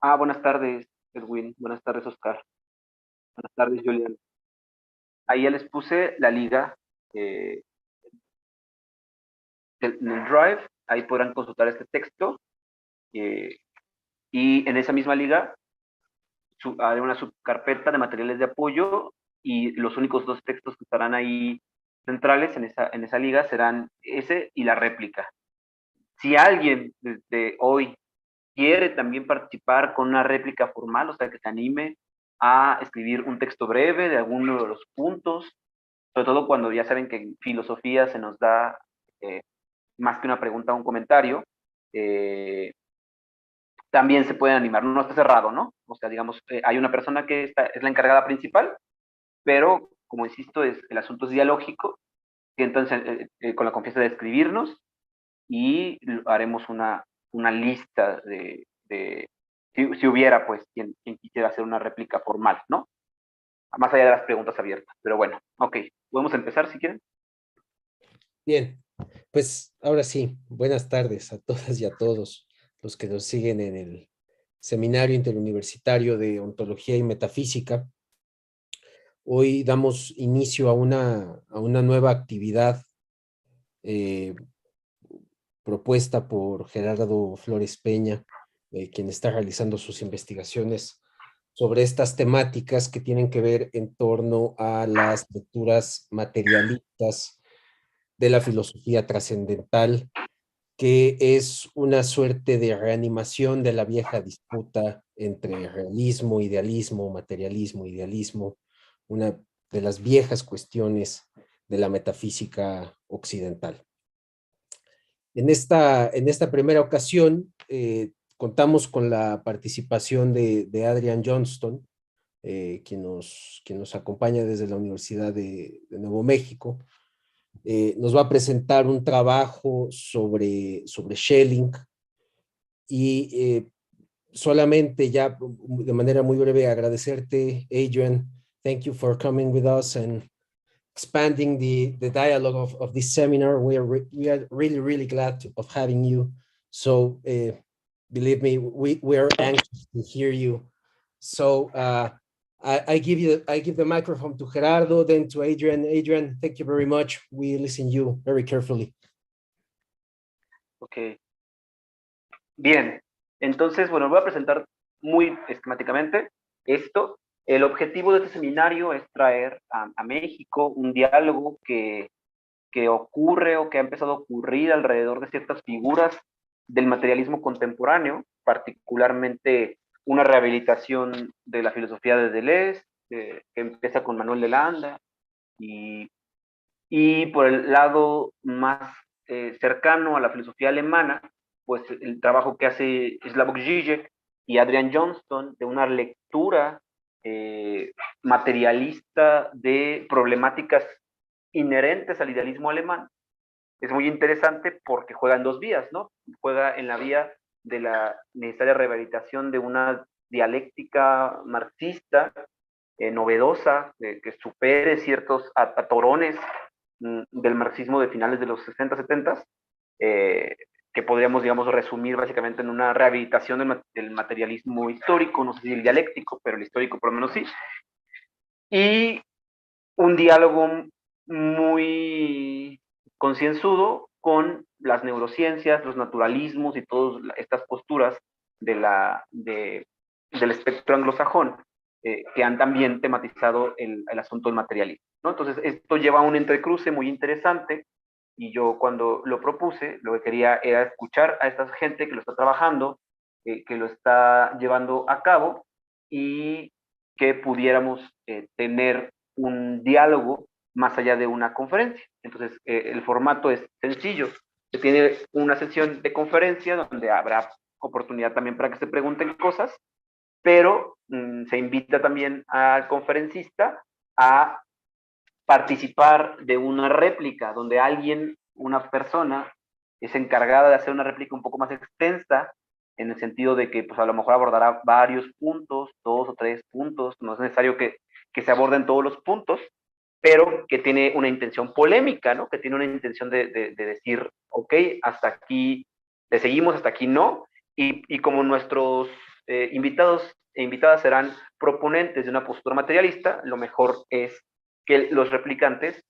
Buenas tardes, Edwin. Buenas tardes, Oscar. Buenas tardes, Julián. Ahí ya les puse la liga eh, en el Drive. Ahí podrán consultar este texto. eh, y en esa misma liga haré una subcarpeta de materiales de apoyo y los únicos dos textos que estarán ahí centrales en esa liga serán ese y la réplica. Si alguien desde hoy quiere también participar con una réplica formal, o sea, que se anime a escribir un texto breve de alguno de los puntos, sobre todo cuando ya saben que en filosofía se nos da eh, más que una pregunta o un comentario, eh, también se pueden animar, no está cerrado, ¿no? O sea, digamos, hay una persona que es la encargada principal, pero como insisto, el asunto es dialógico, y entonces con la confianza de escribirnos y haremos una lista si hubiera, pues, quien quisiera hacer una réplica formal, ¿no? Más allá de las preguntas abiertas. Pero bueno, ok, podemos empezar si quieren. Bien, pues ahora sí, buenas tardes a todas y a todos los que nos siguen en el Seminario Interuniversitario de Ontología y Metafísica. Hoy damos inicio a una nueva actividad eh, propuesta por Gerardo Flores Peña, quien está realizando sus investigaciones sobre estas temáticas que tienen que ver en torno a las lecturas materialistas de la filosofía trascendental, que es una suerte de reanimación de la vieja disputa entre realismo, idealismo, materialismo, idealismo, una de las viejas cuestiones de la metafísica occidental. En esta primera ocasión, contamos con la participación de Adrian Johnston, quien nos acompaña desde la Universidad de Nuevo México. Nos va a presentar un trabajo sobre Schelling y solamente ya de manera muy breve agradecerte, Adrian. Thank you for coming with us and expanding the dialogue of this seminar. We are really, really glad of having you. So believe me, we are anxious to hear you. So I give the microphone to Gerardo, then to Adrian. Adrian, thank you very much. We listen to you very carefully. Ok. Bien, entonces, bueno, voy a presentar muy esquemáticamente esto. El objetivo de este seminario es traer a México un diálogo que ocurre o que ha empezado a ocurrir alrededor de ciertas figuras del materialismo contemporáneo, particularmente una rehabilitación de la filosofía de Deleuze, que empieza con Manuel de Landa, y, y por el lado más cercano a la filosofía alemana, pues el trabajo que hace Slavoj Žižek y Adrian Johnston de una lectura materialista de problemáticas inherentes al idealismo alemán. Es muy interesante porque juega en dos vías, ¿no? Juega en la vía de la necesaria rehabilitación de una dialéctica marxista novedosa, que supere ciertos atorones del marxismo de finales de los 60, 70, que podríamos, digamos, resumir básicamente en una rehabilitación del materialismo histórico, no sé si el dialéctico, pero el histórico por lo menos sí, y un diálogo muy concienzudo con las neurociencias, los naturalismos y todas estas posturas del espectro anglosajón que han también tematizado el asunto del materialismo, ¿no? Entonces, esto lleva a un entrecruce muy interesante y yo cuando lo propuse, lo que quería era escuchar a esta gente que lo está trabajando, que lo está llevando a cabo y que pudiéramos tener un diálogo más allá de una conferencia. Entonces, el formato es sencillo. Se tiene una sesión de conferencia donde habrá oportunidad también para que se pregunten cosas, pero se invita también al conferencista a participar de una réplica donde alguien, una persona, es encargada de hacer una réplica un poco más extensa en el sentido de que pues a lo mejor abordará varios puntos, dos o tres puntos, no es necesario que se aborden todos los puntos, pero que tiene una intención polémica, ¿no? Que tiene una intención de decir, ok, hasta aquí le seguimos, hasta aquí no, y como nuestros invitados e invitadas serán proponentes de una postura materialista. Lo mejor es que los replicantes,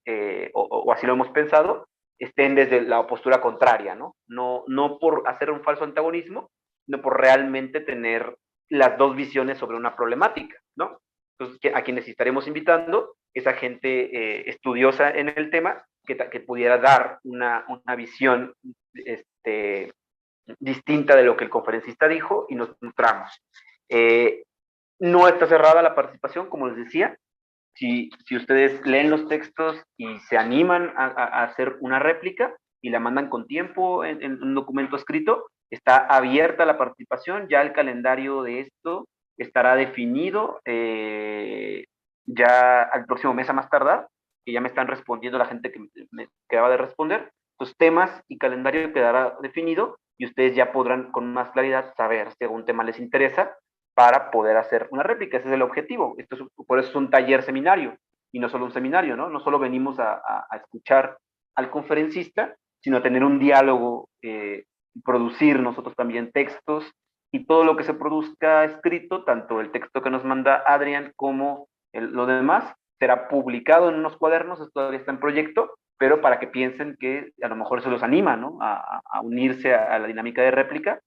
o así lo hemos pensado, estén desde la postura contraria, ¿no? No por hacer un falso antagonismo, sino por realmente tener las dos visiones sobre una problemática, ¿no? Entonces, a quienes estaremos invitando es a gente estudiosa en el tema que pudiera dar una visión distinta de lo que el conferencista dijo y nos nutramos. No está cerrada la participación, como les decía. Si ustedes leen los textos y se animan a hacer una réplica y la mandan con tiempo en un documento escrito, está abierta la participación. Ya el calendario de esto estará definido ya al próximo mes a más tardar, que ya me están respondiendo la gente que me quedaba de responder. Los temas y calendario quedará definido y ustedes ya podrán con más claridad saber si algún tema les interesa para poder hacer una réplica. Ese es el objetivo. Por eso es un taller seminario y no solo un seminario, ¿no? No solo venimos a escuchar al conferencista, sino a tener un diálogo, producir nosotros también textos y todo lo que se produzca escrito, tanto el texto que nos manda Adrián como lo demás, será publicado en unos cuadernos. Esto todavía está en proyecto, pero para que piensen que a lo mejor se los anima, ¿no? A unirse a la dinámica de réplica.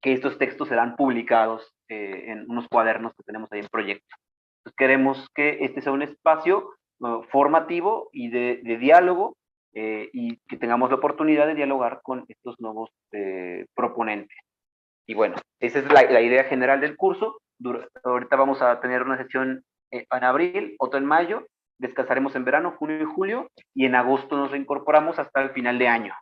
Que estos textos serán publicados en unos cuadernos que tenemos ahí en proyecto. Entonces queremos que este sea un espacio formativo y de diálogo, y que tengamos la oportunidad de dialogar con estos nuevos proponentes. Y bueno, esa es la idea general del curso. Ahorita vamos a tener una sesión en abril, otra en mayo, descansaremos en verano, junio y julio, y en agosto nos reincorporamos hasta el final de año.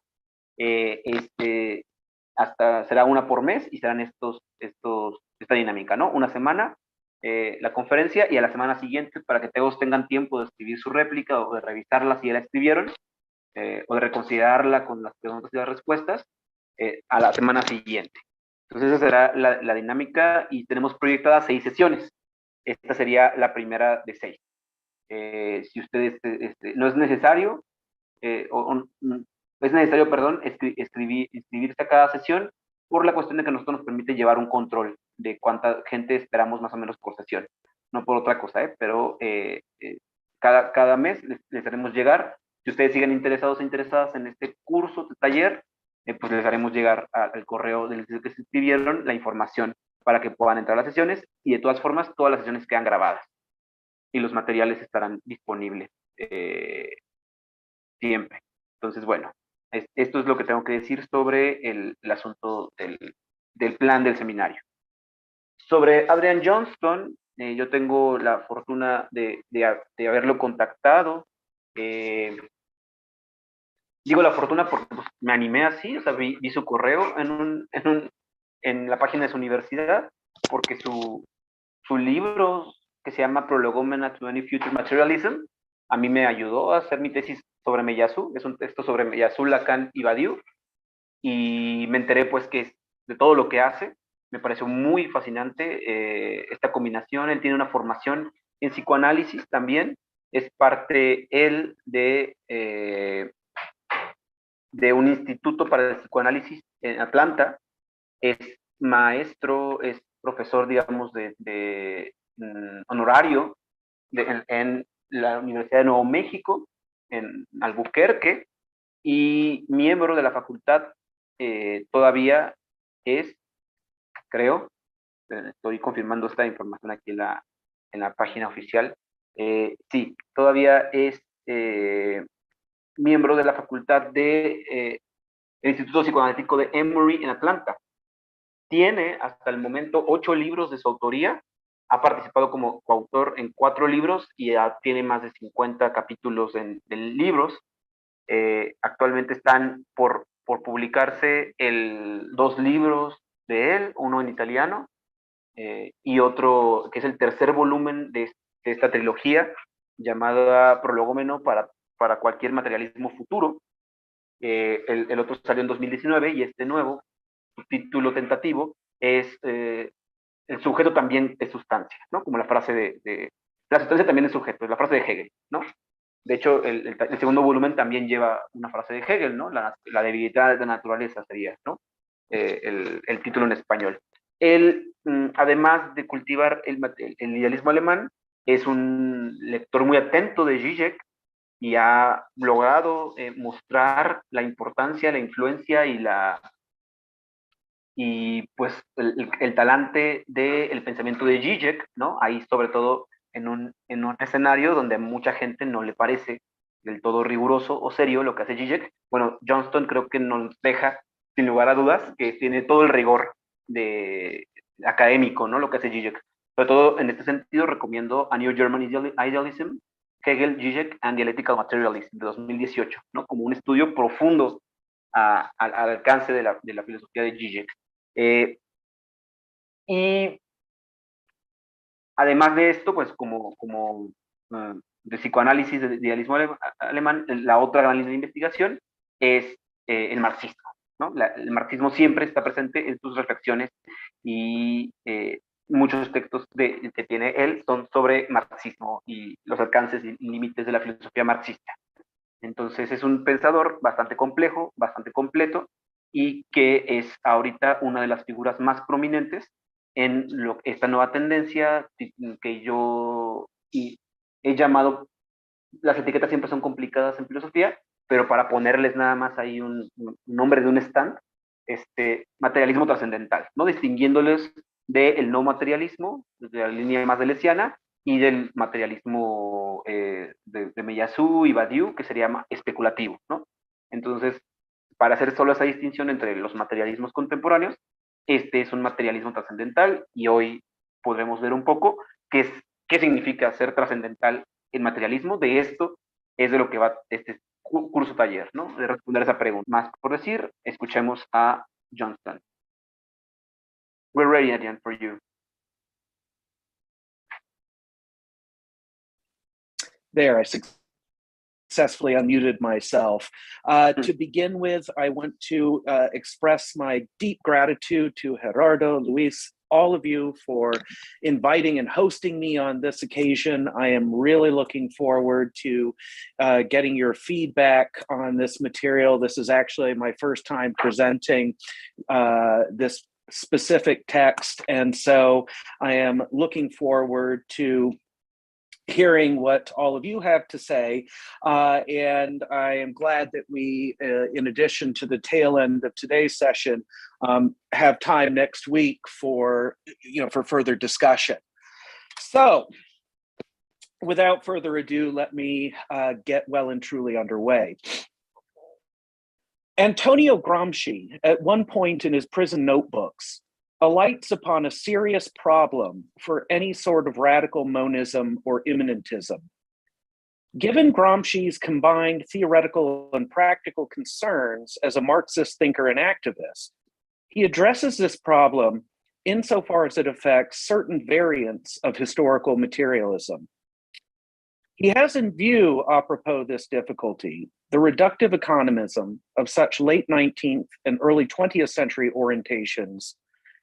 Será una por mes y serán esta dinámica, ¿no? Una semana la conferencia y a la semana siguiente, para que todos tengan tiempo de escribir su réplica o de revisarla si ya la escribieron, o de reconsiderarla con las preguntas y las respuestas, a la semana siguiente. Entonces esa será la dinámica y tenemos proyectadas 6 sesiones. Esta sería la primera de 6. Si ustedes, no es necesario, es necesario, perdón, inscribirse a cada sesión por la cuestión de que nosotros nos permite llevar un control de cuánta gente esperamos más o menos por sesión. No por otra cosa, pero cada mes les haremos llegar. Si ustedes siguen interesados e interesadas en este curso, de taller, pues les haremos llegar al correo del que se inscribieron la información para que puedan entrar a las sesiones, y de todas formas todas las sesiones quedan grabadas y los materiales estarán disponibles siempre. Entonces, bueno, esto es lo que tengo que decir sobre el asunto del plan del seminario. Sobre Adrian Johnston, yo tengo la fortuna de haberlo contactado. Digo la fortuna porque pues, me animé así, o sea, vi su correo en la página de su universidad, porque su libro, que se llama Prolegomena to Any Future Materialism, a mí me ayudó a hacer mi tesis sobre Meyasu. Es un texto sobre Meyasu, Lacan y Badiou, y me enteré pues que de todo lo que hace. Me pareció muy fascinante esta combinación. Él tiene una formación en psicoanálisis también, es parte él de un instituto para el psicoanálisis en Atlanta, es maestro, es profesor, digamos, honorario en la Universidad de Nuevo México, en Albuquerque, y miembro de la facultad todavía es, creo, estoy confirmando esta información aquí en la página oficial, sí, todavía es miembro de la facultad del Instituto Psicoanalítico de Emory en Atlanta. Tiene hasta el momento 8 libros de su autoría, ha participado como coautor en 4 libros y ya tiene más de 50 capítulos en libros. Actualmente están por publicarse 2 libros de él, uno en italiano y otro que es el tercer volumen de esta trilogía llamada Prolegómeno para cualquier materialismo futuro. El otro salió en 2019 y este nuevo, su título tentativo, es el sujeto también es sustancia, ¿no? Como la frase la sustancia también es sujeto, es la frase de Hegel, ¿no? De hecho, el segundo volumen también lleva una frase de Hegel, ¿no? La debilidad de la naturaleza sería, ¿no? El título en español. Él, además de cultivar el idealismo alemán, es un lector muy atento de Zizek y ha logrado mostrar la importancia, la influencia y pues el talante del pensamiento de Zizek, ¿no? Ahí sobre todo en un escenario donde a mucha gente no le parece del todo riguroso o serio lo que hace Zizek. Bueno, Johnston creo que nos deja, sin lugar a dudas, que tiene todo el rigor de académico, ¿no? Lo que hace Zizek. Sobre todo en este sentido recomiendo A New German Idealism, Hegel, Zizek and Dialectical Materialism de 2018, ¿no? Como un estudio profundo al alcance de la filosofía de Zizek. Y además de esto, pues como de psicoanálisis de idealismo alemán, la otra gran línea de investigación es el marxismo, ¿no? El marxismo siempre está presente en sus reflexiones y muchos textos que tiene él son sobre marxismo y los alcances y límites de la filosofía marxista. Entonces es un pensador bastante complejo, bastante completo y que es ahorita una de las figuras más prominentes en esta nueva tendencia que yo he llamado, las etiquetas siempre son complicadas en filosofía, pero para ponerles nada más ahí un nombre de un stand, materialismo trascendental, ¿no? Distinguiéndoles del no materialismo, de la línea más deleuziana, y del materialismo de Meillassoux y Badiou, que sería especulativo, ¿no? Entonces, para hacer solo esa distinción entre los materialismos contemporáneos, este es un materialismo trascendental y hoy podremos ver un poco qué significa ser trascendental en materialismo. De esto es de lo que va este curso taller, ¿no? De responder esa pregunta. Más por decir, escuchemos a Johnston. We're ready, Adrian, for you. There, I successfully unmuted myself. To begin with, I want to express my deep gratitude to Gerardo, Luis, all of you for inviting and hosting me on this occasion. I am really looking forward to getting your feedback on this material. This is actually my first time presenting this specific text, and so I am looking forward to hearing what all of you have to say. And I am glad that we, in addition to the tail end of today's session, have time next week for further discussion. So without further ado, let me get well and truly underway. Antonio Gramsci, at one point in his prison notebooks, alights upon a serious problem for any sort of radical monism or immanentism. Given Gramsci's combined theoretical and practical concerns as a Marxist thinker and activist, he addresses this problem insofar as it affects certain variants of historical materialism. He has in view, apropos this difficulty, the reductive economism of such late 19th and early 20th century orientations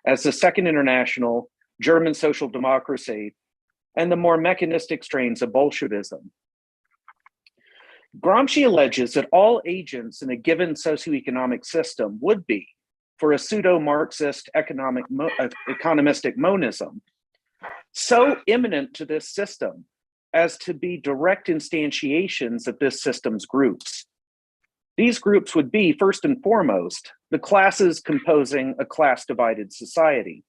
as the Second International, German social democracy, and the more mechanistic strains of Bolshevism. Gramsci alleges that all agents in a given socioeconomic system would be, for a pseudo-Marxist economistic monism, so immanent to this system as to be direct instantiations of this system's groups. These groups would be, first and foremost, the classes composing a class-divided society.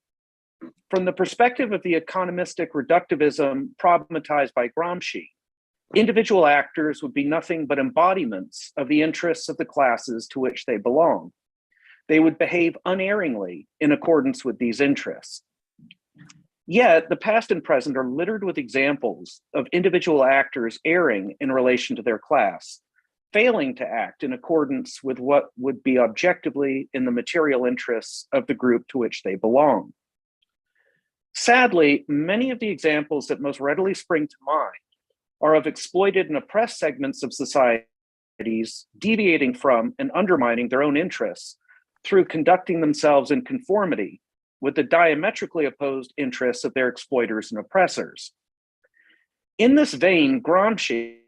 From the perspective of the economistic reductivism problematized by Gramsci, individual actors would be nothing but embodiments of the interests of the classes to which they belong. They would behave unerringly in accordance with these interests. Yet, the past and present are littered with examples of individual actors erring in relation to their class, failing to act in accordance with what would be objectively in the material interests of the group to which they belong. Sadly, many of the examples that most readily spring to mind are of exploited and oppressed segments of societies deviating from and undermining their own interests through conducting themselves in conformity with the diametrically opposed interests of their exploiters and oppressors. In this vein, Gramsci,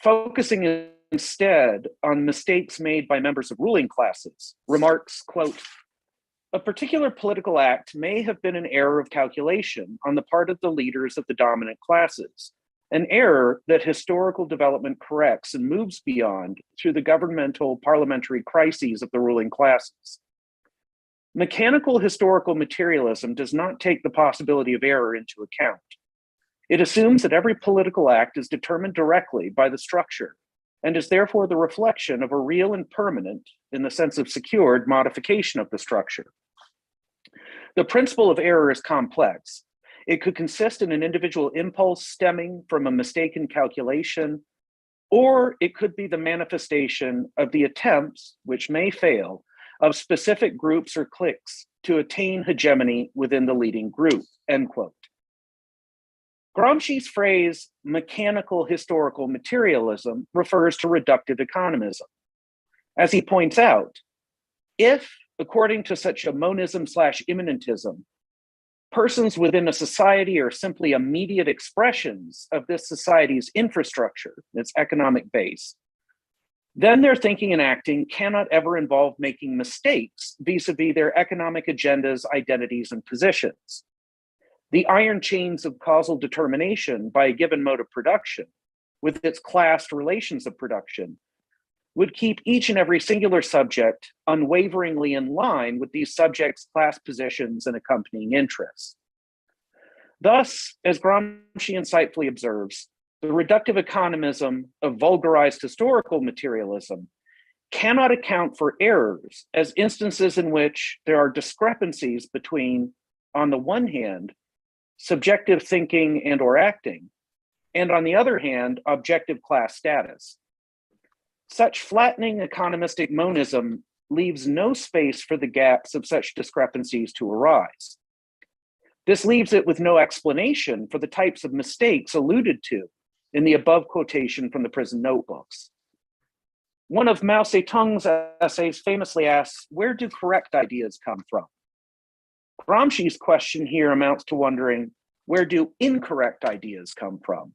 focusing instead on mistakes made by members of ruling classes, remarks, quote, A particular political act may have been an error of calculation on the part of the leaders of the dominant classes, an error that historical development corrects and moves beyond through the governmental parliamentary crises of the ruling classes. Mechanical historical materialism does not take the possibility of error into account. It assumes that every political act is determined directly by the structure and is therefore the reflection of a real and permanent, in the sense of secured, modification of the structure. The principle of error is complex. It could consist in an individual impulse stemming from a mistaken calculation, or it could be the manifestation of the attempts, which may fail, of specific groups or cliques to attain hegemony within the leading group, end quote. Gramsci's phrase, mechanical historical materialism, refers to reductive economism. As he points out, if, according to such a monism/immanentism, persons within a society are simply immediate expressions of this society's infrastructure, its economic base, then their thinking and acting cannot ever involve making mistakes vis-a-vis their economic agendas, identities, and positions. The iron chains of causal determination by a given mode of production, with its classed relations of production, would keep each and every singular subject unwaveringly in line with these subjects' class positions and accompanying interests. Thus, as Gramsci insightfully observes, the reductive economism of vulgarized historical materialism cannot account for errors as instances in which there are discrepancies between, on the one hand, subjective thinking and or acting, and on the other hand, objective class status. Such flattening economistic monism leaves no space for the gaps of such discrepancies to arise. This leaves it with no explanation for the types of mistakes alluded to in the above quotation from the prison notebooks. One of Mao Zedong's essays famously asks, where do correct ideas come from? Gramsci's question here amounts to wondering, where do incorrect ideas come from?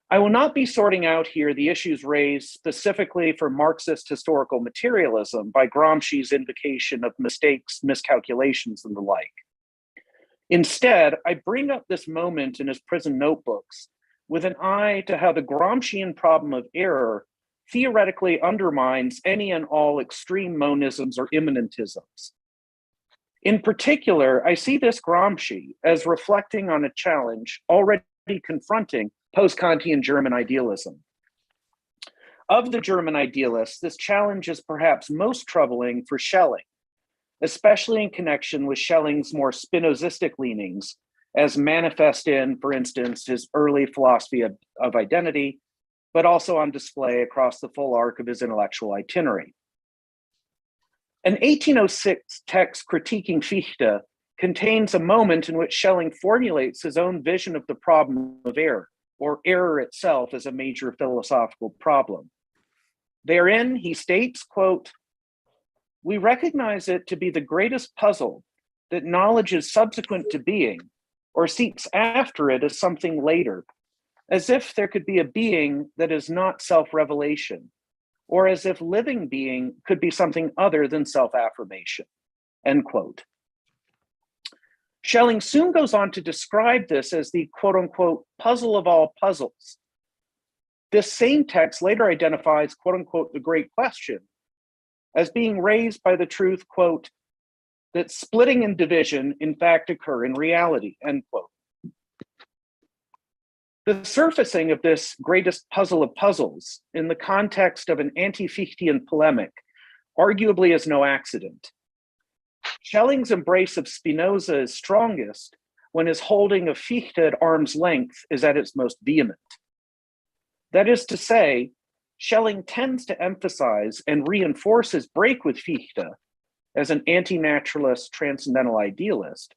I will not be sorting out here the issues raised specifically for Marxist historical materialism by Gramsci's invocation of mistakes, miscalculations, and the like. Instead, I bring up this moment in his prison notebooks with an eye to how the Gramscian problem of error theoretically undermines any and all extreme monisms or immanentisms. In particular, I see this Gramsci as reflecting on a challenge already confronting post-Kantian German idealism. Of the German idealists, this challenge is perhaps most troubling for Schelling, especially in connection with Schelling's more Spinozistic leanings, as manifest in, for instance, his early philosophy of identity, but also on display across the full arc of his intellectual itinerary. An 1806 text critiquing Fichte contains a moment in which Schelling formulates his own vision of the problem of error, or error itself as a major philosophical problem. Therein, he states, quote, "We recognize it to be the greatest puzzle that knowledge is subsequent to being, or seeks after it as something later, as if there could be a being that is not self-revelation, or as if living being could be something other than self-affirmation," end quote. Schelling soon goes on to describe this as the quote-unquote puzzle of all puzzles. This same text later identifies quote-unquote the great question as being raised by the truth, quote, that splitting and division in fact occur in reality, end quote. The surfacing of this greatest puzzle of puzzles in the context of an anti-Fichtean polemic arguably is no accident. Schelling's embrace of Spinoza is strongest when his holding of Fichte at arm's length is at its most vehement. That is to say, Schelling tends to emphasize and reinforce his break with Fichte as an anti-naturalist transcendental idealist,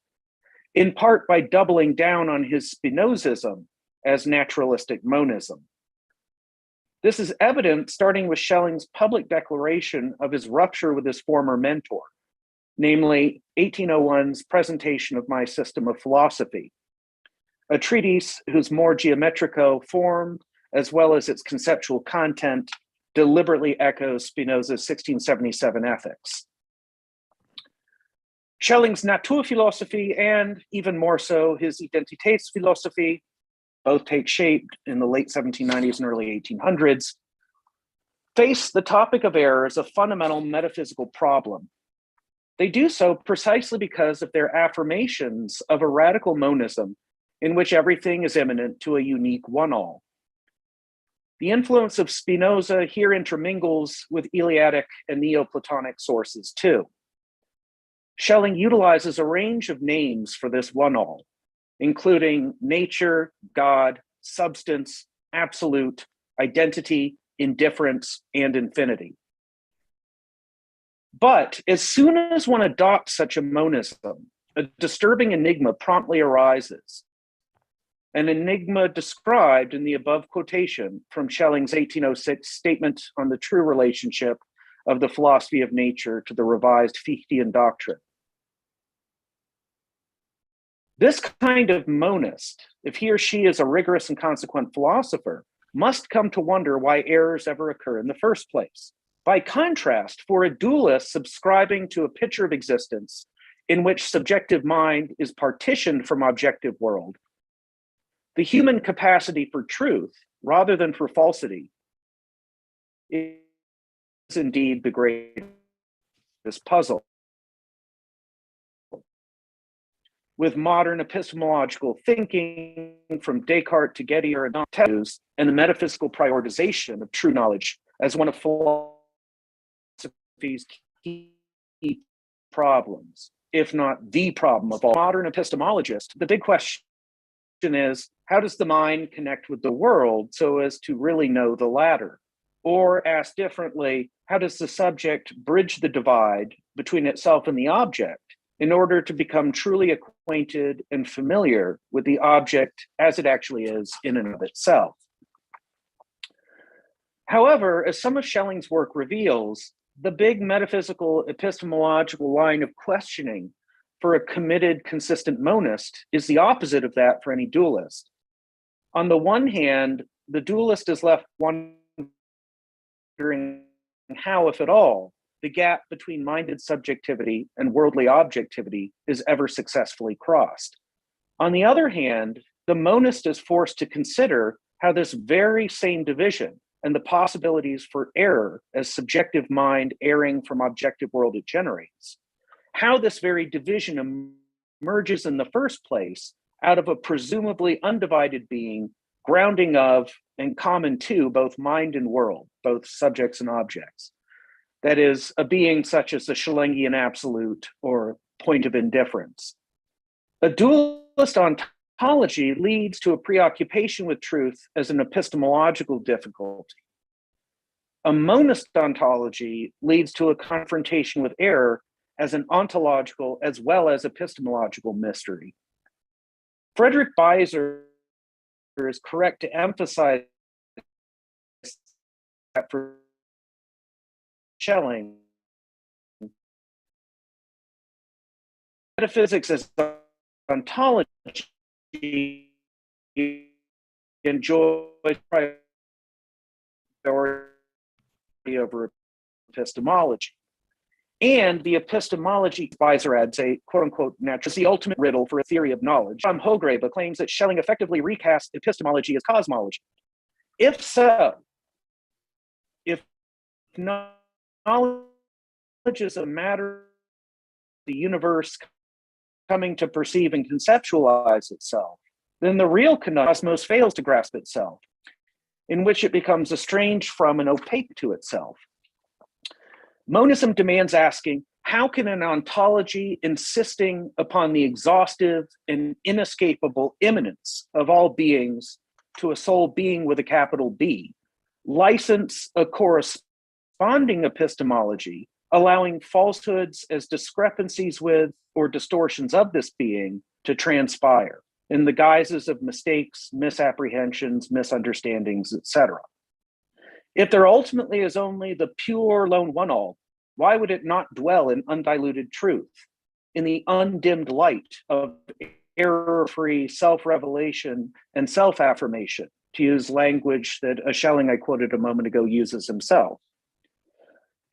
in part by doubling down on his Spinozism as naturalistic monism. This is evident starting with Schelling's public declaration of his rupture with his former mentor, namely 1801's Presentation of My System of Philosophy, a treatise whose more geometrical form, as well as its conceptual content, deliberately echoes Spinoza's 1677 Ethics. Schelling's Naturphilosophie and even more so his Identitätsphilosophie, both take shape in the late 1790s and early 1800s, face the topic of error as a fundamental metaphysical problem. They do so precisely because of their affirmations of a radical monism in which everything is immanent to a unique one-all. The influence of Spinoza here intermingles with Eleatic and Neoplatonic sources too. Schelling utilizes a range of names for this one-all, including nature, God, substance, absolute, identity, indifference, and infinity. But as soon as one adopts such a monism, a disturbing enigma promptly arises. An enigma described in the above quotation from Schelling's 1806 statement on the true relationship of the philosophy of nature to the revised Fichtean doctrine. This kind of monist, if he or she is a rigorous and consequent philosopher, must come to wonder why errors ever occur in the first place. By contrast, for a dualist subscribing to a picture of existence in which subjective mind is partitioned from objective world, the human capacity for truth, rather than for falsity, is indeed the greatest puzzle. With modern epistemological thinking, from Descartes to Gettier and the metaphysical prioritization of true knowledge as one of philosophy's key problems, if not the problem of all modern epistemologists, the big question is, how does the mind connect with the world so as to really know the latter? Or asked differently, how does the subject bridge the divide between itself and the object in order to become truly acquainted and familiar with the object as it actually is in and of itself? However, as some of Schelling's work reveals, the big metaphysical epistemological line of questioning for a committed, consistent monist is the opposite of that for any dualist. On the one hand, the dualist is left wondering how, if at all, the gap between minded subjectivity and worldly objectivity is ever successfully crossed. On the other hand, the monist is forced to consider how this very same division and the possibilities for error as subjective mind erring from objective world it generates, how this very division emerges in the first place out of a presumably undivided being, grounding of and common to both mind and world, both subjects and objects. That is, a being such as the Schellingian absolute or point of indifference. A dualist ontology leads to a preoccupation with truth as an epistemological difficulty. A monist ontology leads to a confrontation with error as an ontological as well as epistemological mystery. Frederick Beiser is correct to emphasize that for Schelling, metaphysics as ontology enjoys priority over epistemology. And the epistemology, Beiser adds, a quote-unquote natural, is the ultimate riddle for a theory of knowledge. Hogrebe claims that Schelling effectively recast epistemology as cosmology. If so, if knowledge is a matter of the universe coming to perceive and conceptualize itself, then the real cosmos fails to grasp itself, in which it becomes estranged from and opaque to itself. Monism demands asking, how can an ontology insisting upon the exhaustive and inescapable immanence of all beings to a sole being with a capital B license a corresponding epistemology, allowing falsehoods as discrepancies with or distortions of this being to transpire in the guises of mistakes, misapprehensions, misunderstandings, etc.? If there ultimately is only the pure lone one-all, why would it not dwell in undiluted truth, in the undimmed light of error-free self-revelation and self-affirmation, to use language that a Schelling I quoted a moment ago uses himself?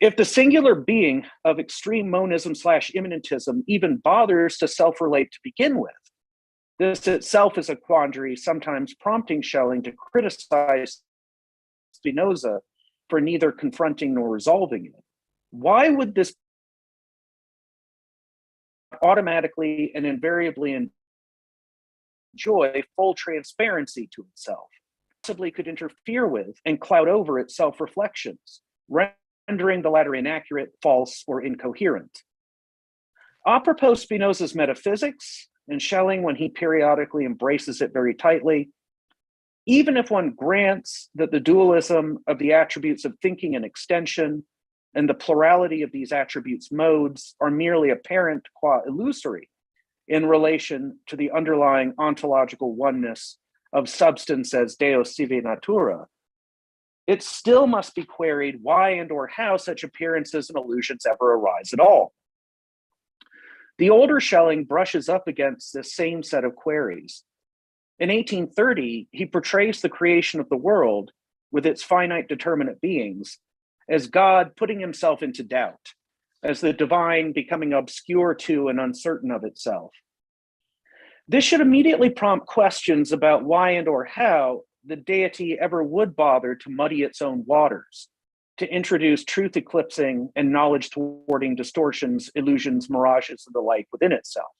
If the singular being of extreme monism / immanentism even bothers to self-relate to begin with, this itself is a quandary, sometimes prompting Schelling to criticize Spinoza for neither confronting nor resolving it. Why would this automatically and invariably enjoy full transparency to itself? Possibly could interfere with and cloud over its self-reflections, rendering the latter inaccurate, false, or incoherent. Apropos Spinoza's metaphysics, and Schelling, when he periodically embraces it very tightly, even if one grants that the dualism of the attributes of thinking and extension and the plurality of these attributes' modes are merely apparent qua illusory in relation to the underlying ontological oneness of substance as Deus sive natura, it still must be queried why and or how such appearances and illusions ever arise at all. The older Schelling brushes up against this same set of queries. In 1830, he portrays the creation of the world with its finite determinate beings as God putting himself into doubt, as the divine becoming obscure to and uncertain of itself. This should immediately prompt questions about why and or how the deity ever would bother to muddy its own waters, to introduce truth eclipsing and knowledge thwarting distortions, illusions, mirages, and the like within itself.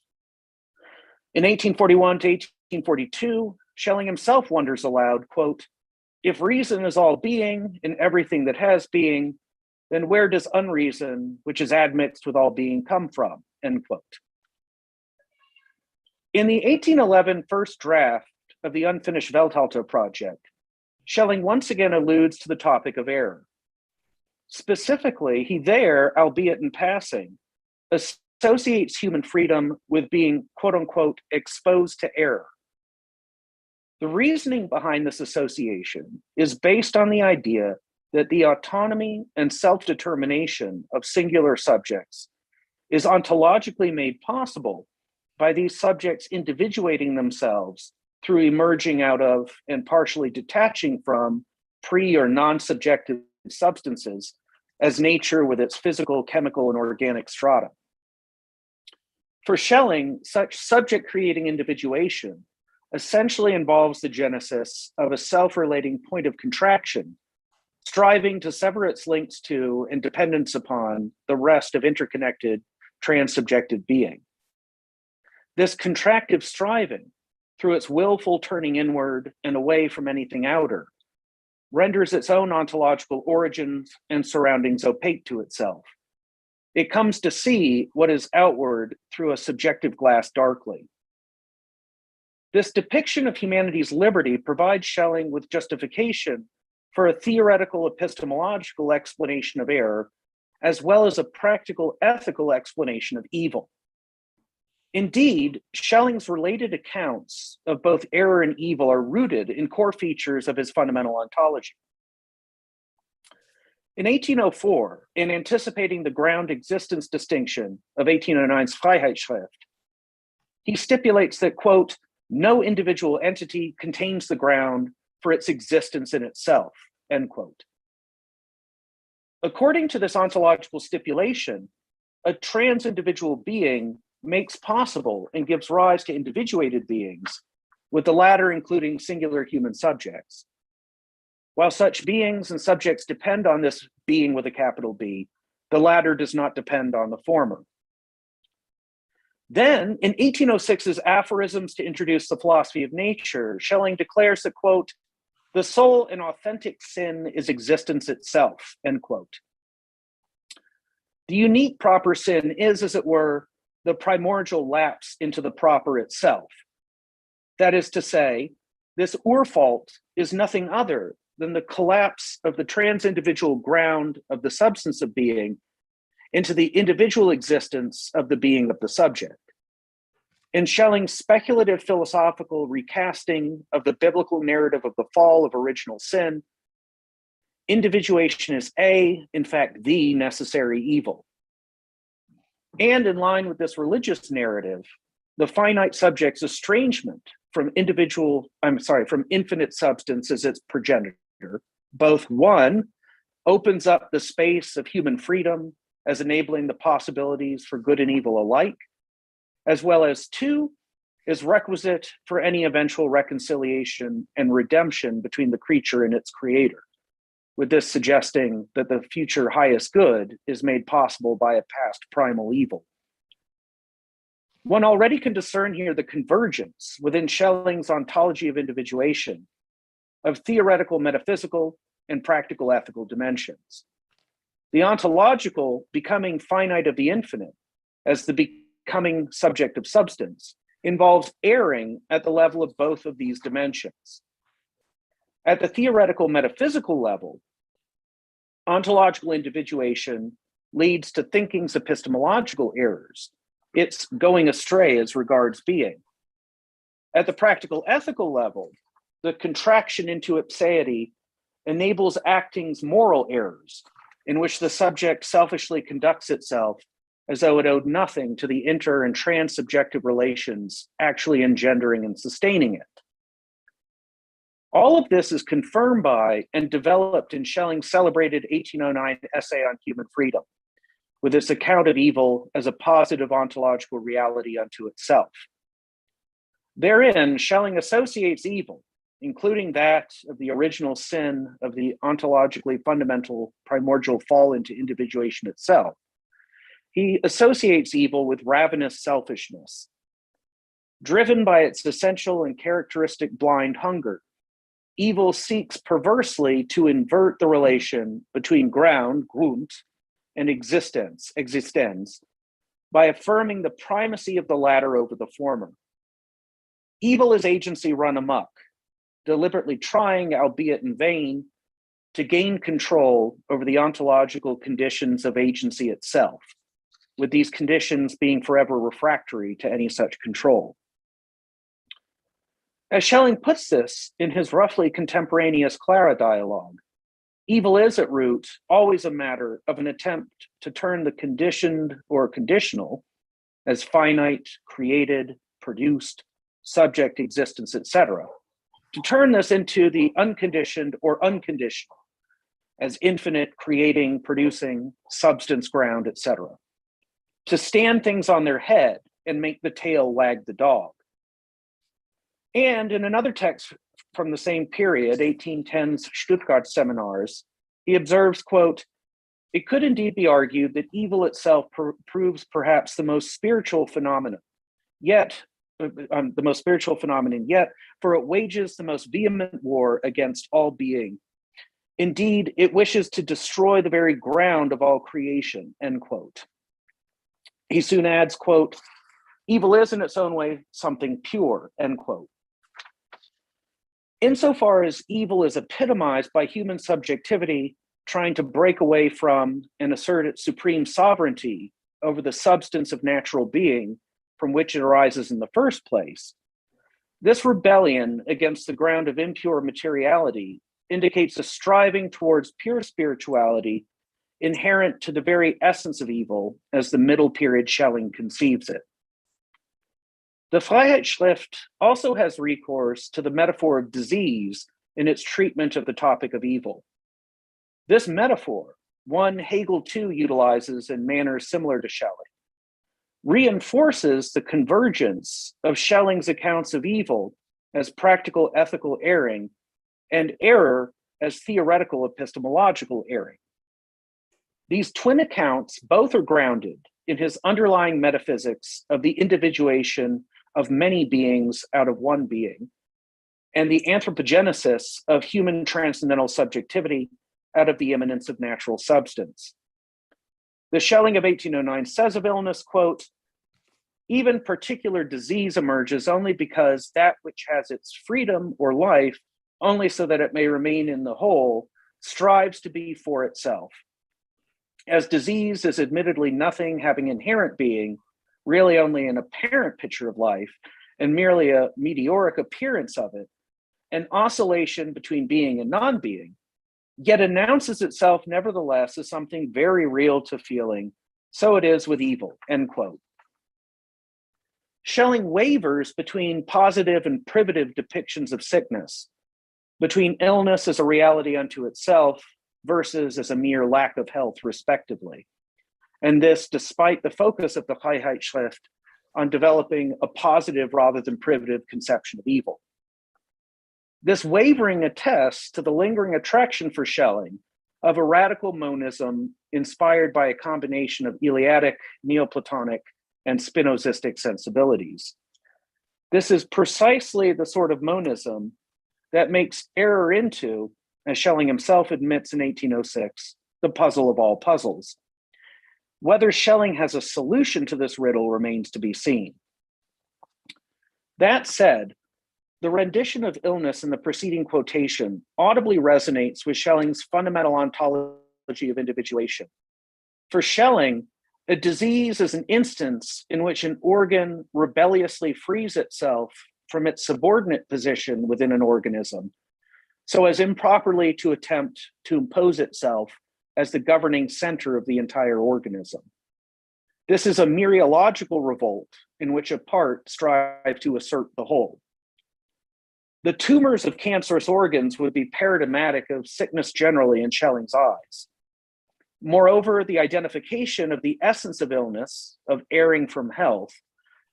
In 1841 to 1842, Schelling himself wonders aloud, quote, "If reason is all being and everything that has being, then where does unreason, which is admixed with all being, come from?" End quote. In the 1811 first draft of the unfinished Welthalter project, Schelling once again alludes to the topic of error. Specifically, he there, albeit in passing, associates human freedom with being, quote unquote, exposed to error. The reasoning behind this association is based on the idea that the autonomy and self-determination of singular subjects is ontologically made possible by these subjects individuating themselves through emerging out of and partially detaching from pre- or non-subjective substances as nature with its physical, chemical, and organic strata. For Schelling, such subject-creating individuation essentially involves the genesis of a self-relating point of contraction, striving to sever its links to and dependence upon the rest of interconnected transsubjective being. This contractive striving, through its willful turning inward and away from anything outer, renders its own ontological origins and surroundings opaque to itself. It comes to see what is outward through a subjective glass darkly. This depiction of humanity's liberty provides Schelling with justification for a theoretical epistemological explanation of error, as well as a practical ethical explanation of evil. Indeed, Schelling's related accounts of both error and evil are rooted in core features of his fundamental ontology. In 1804, in anticipating the ground existence distinction of 1809's Freiheitsschrift, he stipulates that, quote, "No individual entity contains the ground for its existence in itself," end quote. According to this ontological stipulation, a trans-individual being makes possible and gives rise to individuated beings, with the latter including singular human subjects. While such beings and subjects depend on this being with a capital B, the latter does not depend on the former. Then, in 1806's Aphorisms to Introduce the Philosophy of Nature, Schelling declares that, quote, "The sole and authentic sin is existence itself," end quote. The unique proper sin is, as it were, the primordial lapse into the proper itself. That is to say, this Urfault is nothing other than the collapse of the trans-individual ground of the substance of being into the individual existence of the being of the subject. In Schelling's speculative philosophical recasting of the biblical narrative of the fall of original sin, individuation is in fact, the necessary evil. And in line with this religious narrative, the finite subject's estrangement from infinite substance as its progenitor, both one, opens up the space of human freedom as enabling the possibilities for good and evil alike, as well as two, is requisite for any eventual reconciliation and redemption between the creature and its creator, with this suggesting that the future highest good is made possible by a past primal evil. One already can discern here the convergence within Schelling's ontology of individuation of theoretical, metaphysical, and practical ethical dimensions. The ontological becoming finite of the infinite as the becoming subject of substance involves erring at the level of both of these dimensions. At the theoretical metaphysical level, ontological individuation leads to thinking's epistemological errors. It's going astray as regards being. At the practical ethical level, the contraction into ipseity enables acting's moral errors, in which the subject selfishly conducts itself as though it owed nothing to the inter and transsubjective relations actually engendering and sustaining it. All of this is confirmed by and developed in Schelling's celebrated 1809 essay on human freedom, with its account of evil as a positive ontological reality unto itself. Therein, Schelling associates evil, including that of the original sin of the ontologically fundamental primordial fall into individuation itself. He associates evil with ravenous selfishness. Driven by its essential and characteristic blind hunger, evil seeks perversely to invert the relation between ground, Grund, and existence, existenz, by affirming the primacy of the latter over the former. Evil is agency run amok, deliberately trying, albeit in vain, to gain control over the ontological conditions of agency itself, with these conditions being forever refractory to any such control. As Schelling puts this in his roughly contemporaneous Clara dialogue, evil is at root always a matter of an attempt to turn the conditioned or conditional as finite, created, produced, subject existence, etc., to turn this into the unconditioned or unconditional as infinite, creating, producing, substance, ground, etc., to stand things on their head and make the tail wag the dog. And in another text from the same period, 1810's Stuttgart Seminars, he observes, quote, "It could indeed be argued that evil itself proves perhaps the most spiritual phenomenon, yet, for it wages the most vehement war against all being. Indeed, it wishes to destroy the very ground of all creation," end quote. He soon adds, quote, "Evil is in its own way something pure," end quote. Insofar as evil is epitomized by human subjectivity trying to break away from and assert its supreme sovereignty over the substance of natural being from which it arises in the first place, this rebellion against the ground of impure materiality indicates a striving towards pure spirituality inherent to the very essence of evil as the middle period Schelling conceives it. The Freiheitsschrift also has recourse to the metaphor of disease in its treatment of the topic of evil. This metaphor, one Hegel too utilizes in manners similar to Schelling, reinforces the convergence of Schelling's accounts of evil as practical ethical erring and error as theoretical epistemological erring. These twin accounts both are grounded in his underlying metaphysics of the individuation of many beings out of one being, and the anthropogenesis of human transcendental subjectivity out of the immanence of natural substance. The Schelling of 1809 says of illness, quote, "Even particular disease emerges only because that which has its freedom or life only so that it may remain in the whole strives to be for itself. As disease is admittedly nothing having inherent being, really only an apparent picture of life, and merely a meteoric appearance of it, an oscillation between being and non-being, yet announces itself nevertheless as something very real to feeling, so it is with evil," end quote. Schelling wavers between positive and privative depictions of sickness, between illness as a reality unto itself versus as a mere lack of health, respectively. And this despite the focus of the Freiheitsschrift on developing a positive rather than privative conception of evil. This wavering attests to the lingering attraction for Schelling of a radical monism inspired by a combination of Eleatic, Neoplatonic, and Spinozistic sensibilities. This is precisely the sort of monism that makes error into, as Schelling himself admits in 1806, the puzzle of all puzzles. Whether Schelling has a solution to this riddle remains to be seen. That said, the rendition of illness in the preceding quotation audibly resonates with Schelling's fundamental ontology of individuation. For Schelling, a disease is an instance in which an organ rebelliously frees itself from its subordinate position within an organism, so as improperly to attempt to impose itself as the governing center of the entire organism. This is a mereological revolt in which a part strives to assert the whole. The tumors of cancerous organs would be paradigmatic of sickness generally in Schelling's eyes. Moreover, the identification of the essence of illness, of erring from health,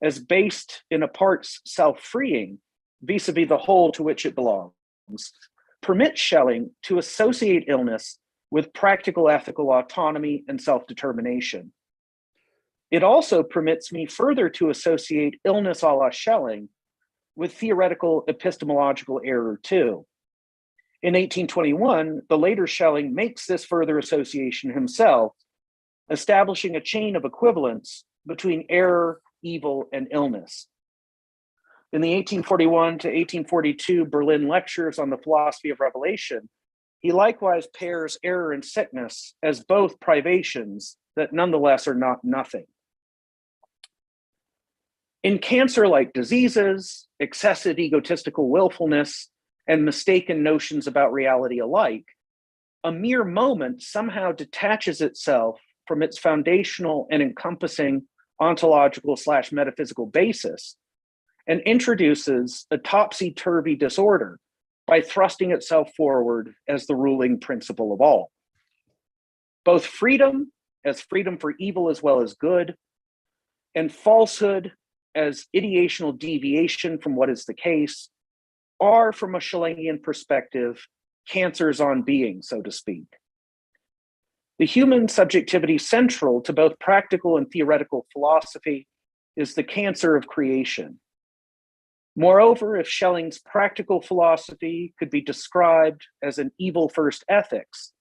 as based in a part's self-freeing vis-a-vis the whole to which it belongs, permits Schelling to associate illness with practical ethical autonomy and self-determination. It also permits me further to associate illness a la Schelling with theoretical epistemological error too. In 1821, the later Schelling makes this further association himself, establishing a chain of equivalence between error, evil, and illness. In the 1841 to 1842 Berlin Lectures on the Philosophy of Revelation, he likewise pairs error and sickness as both privations that nonetheless are not nothing. In cancer-like diseases, excessive egotistical willfulness, and mistaken notions about reality alike, a mere moment somehow detaches itself from its foundational and encompassing ontological/metaphysical basis and introduces a topsy-turvy disorder by thrusting itself forward as the ruling principle of all. Both freedom, as freedom for evil as well as good, and falsehood as ideational deviation from what is the case, are, from a Schellingian perspective, cancers on being, so to speak. The human subjectivity central to both practical and theoretical philosophy is the cancer of creation. Moreover, if Schelling's practical philosophy could be described as an evil first ethics,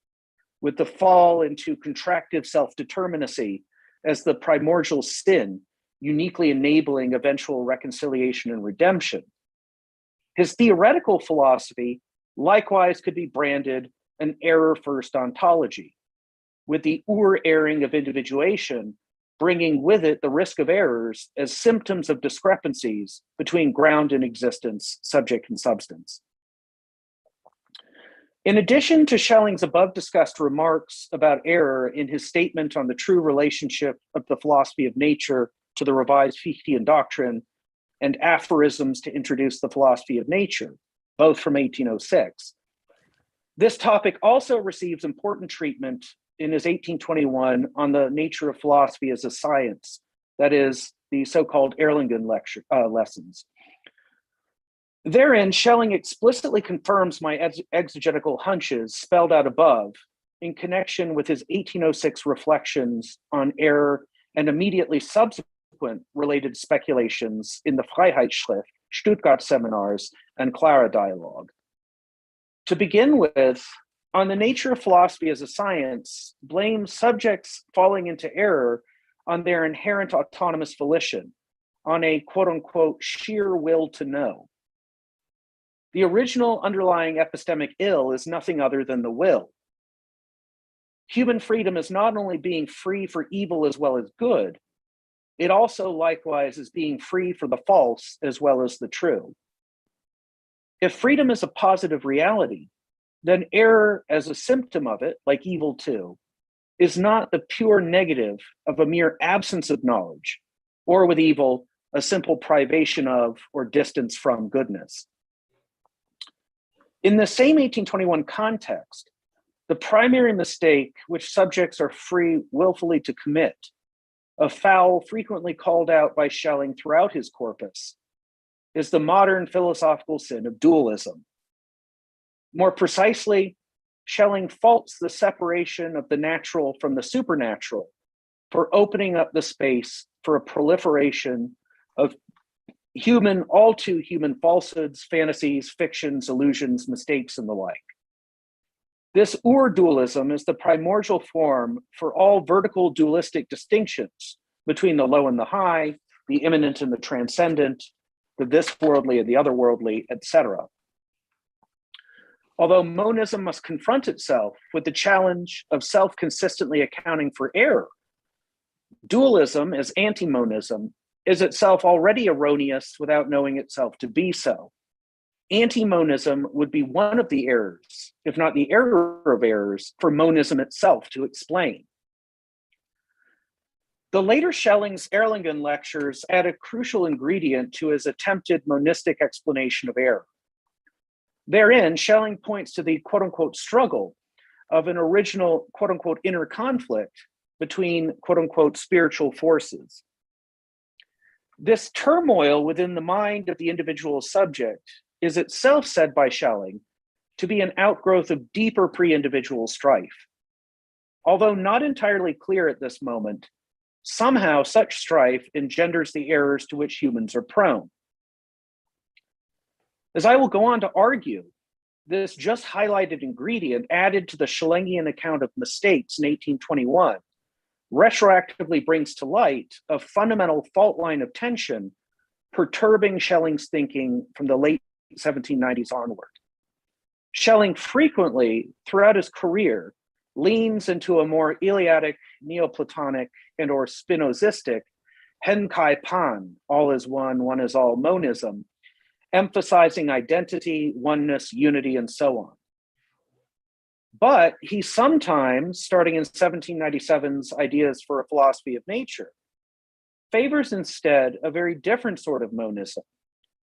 with the fall into contractive self-determinacy as the primordial sin, uniquely enabling eventual reconciliation and redemption, his theoretical philosophy likewise could be branded an error-first ontology, with the erring of individuation bringing with it the risk of errors as symptoms of discrepancies between ground and existence, subject and substance. In addition to Schelling's above-discussed remarks about error in his statement on the true relationship of the philosophy of nature to the revised Fichtean doctrine, and aphorisms to introduce the philosophy of nature, both from 1806. This topic also receives important treatment in his 1821 on the nature of philosophy as a science, that is, the so-called Erlangen lessons. Therein, Schelling explicitly confirms my exegetical hunches spelled out above in connection with his 1806 reflections on error and immediately subsequent related speculations in the Freiheitsschrift, Stuttgart Seminars, and Clara Dialogue. To begin with, on the nature of philosophy as a science, blames subjects falling into error on their inherent autonomous volition, on a quote-unquote sheer will to know. The original underlying epistemic ill is nothing other than the will. Human freedom is not only being free for evil as well as good, it also likewise is being free for the false as well as the true. If freedom is a positive reality, then error as a symptom of it, like evil too, is not the pure negative of a mere absence of knowledge, or with evil, a simple privation of or distance from goodness. In the same 1821 context, the primary mistake which subjects are free willfully to commit, a foul frequently called out by Schelling throughout his corpus, is the modern philosophical sin of dualism. More precisely, Schelling faults the separation of the natural from the supernatural for opening up the space for a proliferation of human, all too human falsehoods, fantasies, fictions, illusions, mistakes, and the like. This ur-dualism is the primordial form for all vertical dualistic distinctions between the low and the high, the immanent and the transcendent, the this worldly and the otherworldly, etc. Although monism must confront itself with the challenge of self-consistently accounting for error, dualism as anti-monism is itself already erroneous without knowing itself to be so. Anti-monism would be one of the errors, if not the error of errors, for monism itself to explain. The later Schelling's Erlangen lectures add a crucial ingredient to his attempted monistic explanation of error. Therein, Schelling points to the quote-unquote struggle of an original quote-unquote inner conflict between quote-unquote spiritual forces. This turmoil within the mind of the individual subject is itself said by Schelling to be an outgrowth of deeper pre-individual strife. Although not entirely clear at this moment, somehow such strife engenders the errors to which humans are prone. As I will go on to argue, this just highlighted ingredient added to the Schellingian account of mistakes in 1821 retroactively brings to light a fundamental fault line of tension perturbing Schelling's thinking from the late 1790s onward. Schelling frequently, throughout his career, leans into a more Eleatic, Neoplatonic, and or Spinozistic Henkai Pan, all is one is all monism, emphasizing identity, oneness, unity, and so on. But he sometimes, starting in 1797's Ideas for a Philosophy of Nature, favors instead a very different sort of monism,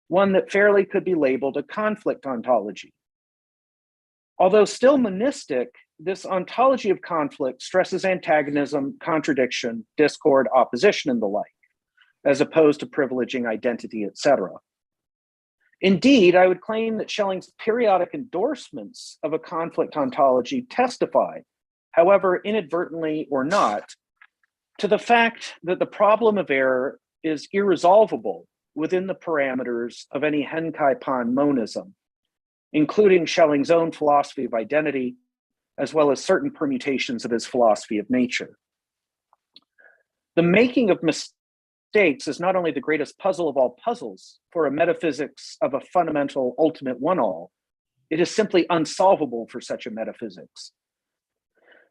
one that fairly could be labeled a conflict ontology. Although still monistic, this ontology of conflict stresses antagonism, contradiction, discord, opposition, and the like, as opposed to privileging identity, etc. Indeed, I would claim that Schelling's periodic endorsements of a conflict ontology testify, however inadvertently or not, to the fact that the problem of error is irresolvable within the parameters of any Henkai Pan monism, including Schelling's own philosophy of identity, as well as certain permutations of his philosophy of nature. The making of mistakes is not only the greatest puzzle of all puzzles for a metaphysics of a fundamental ultimate one-all, it is simply unsolvable for such a metaphysics.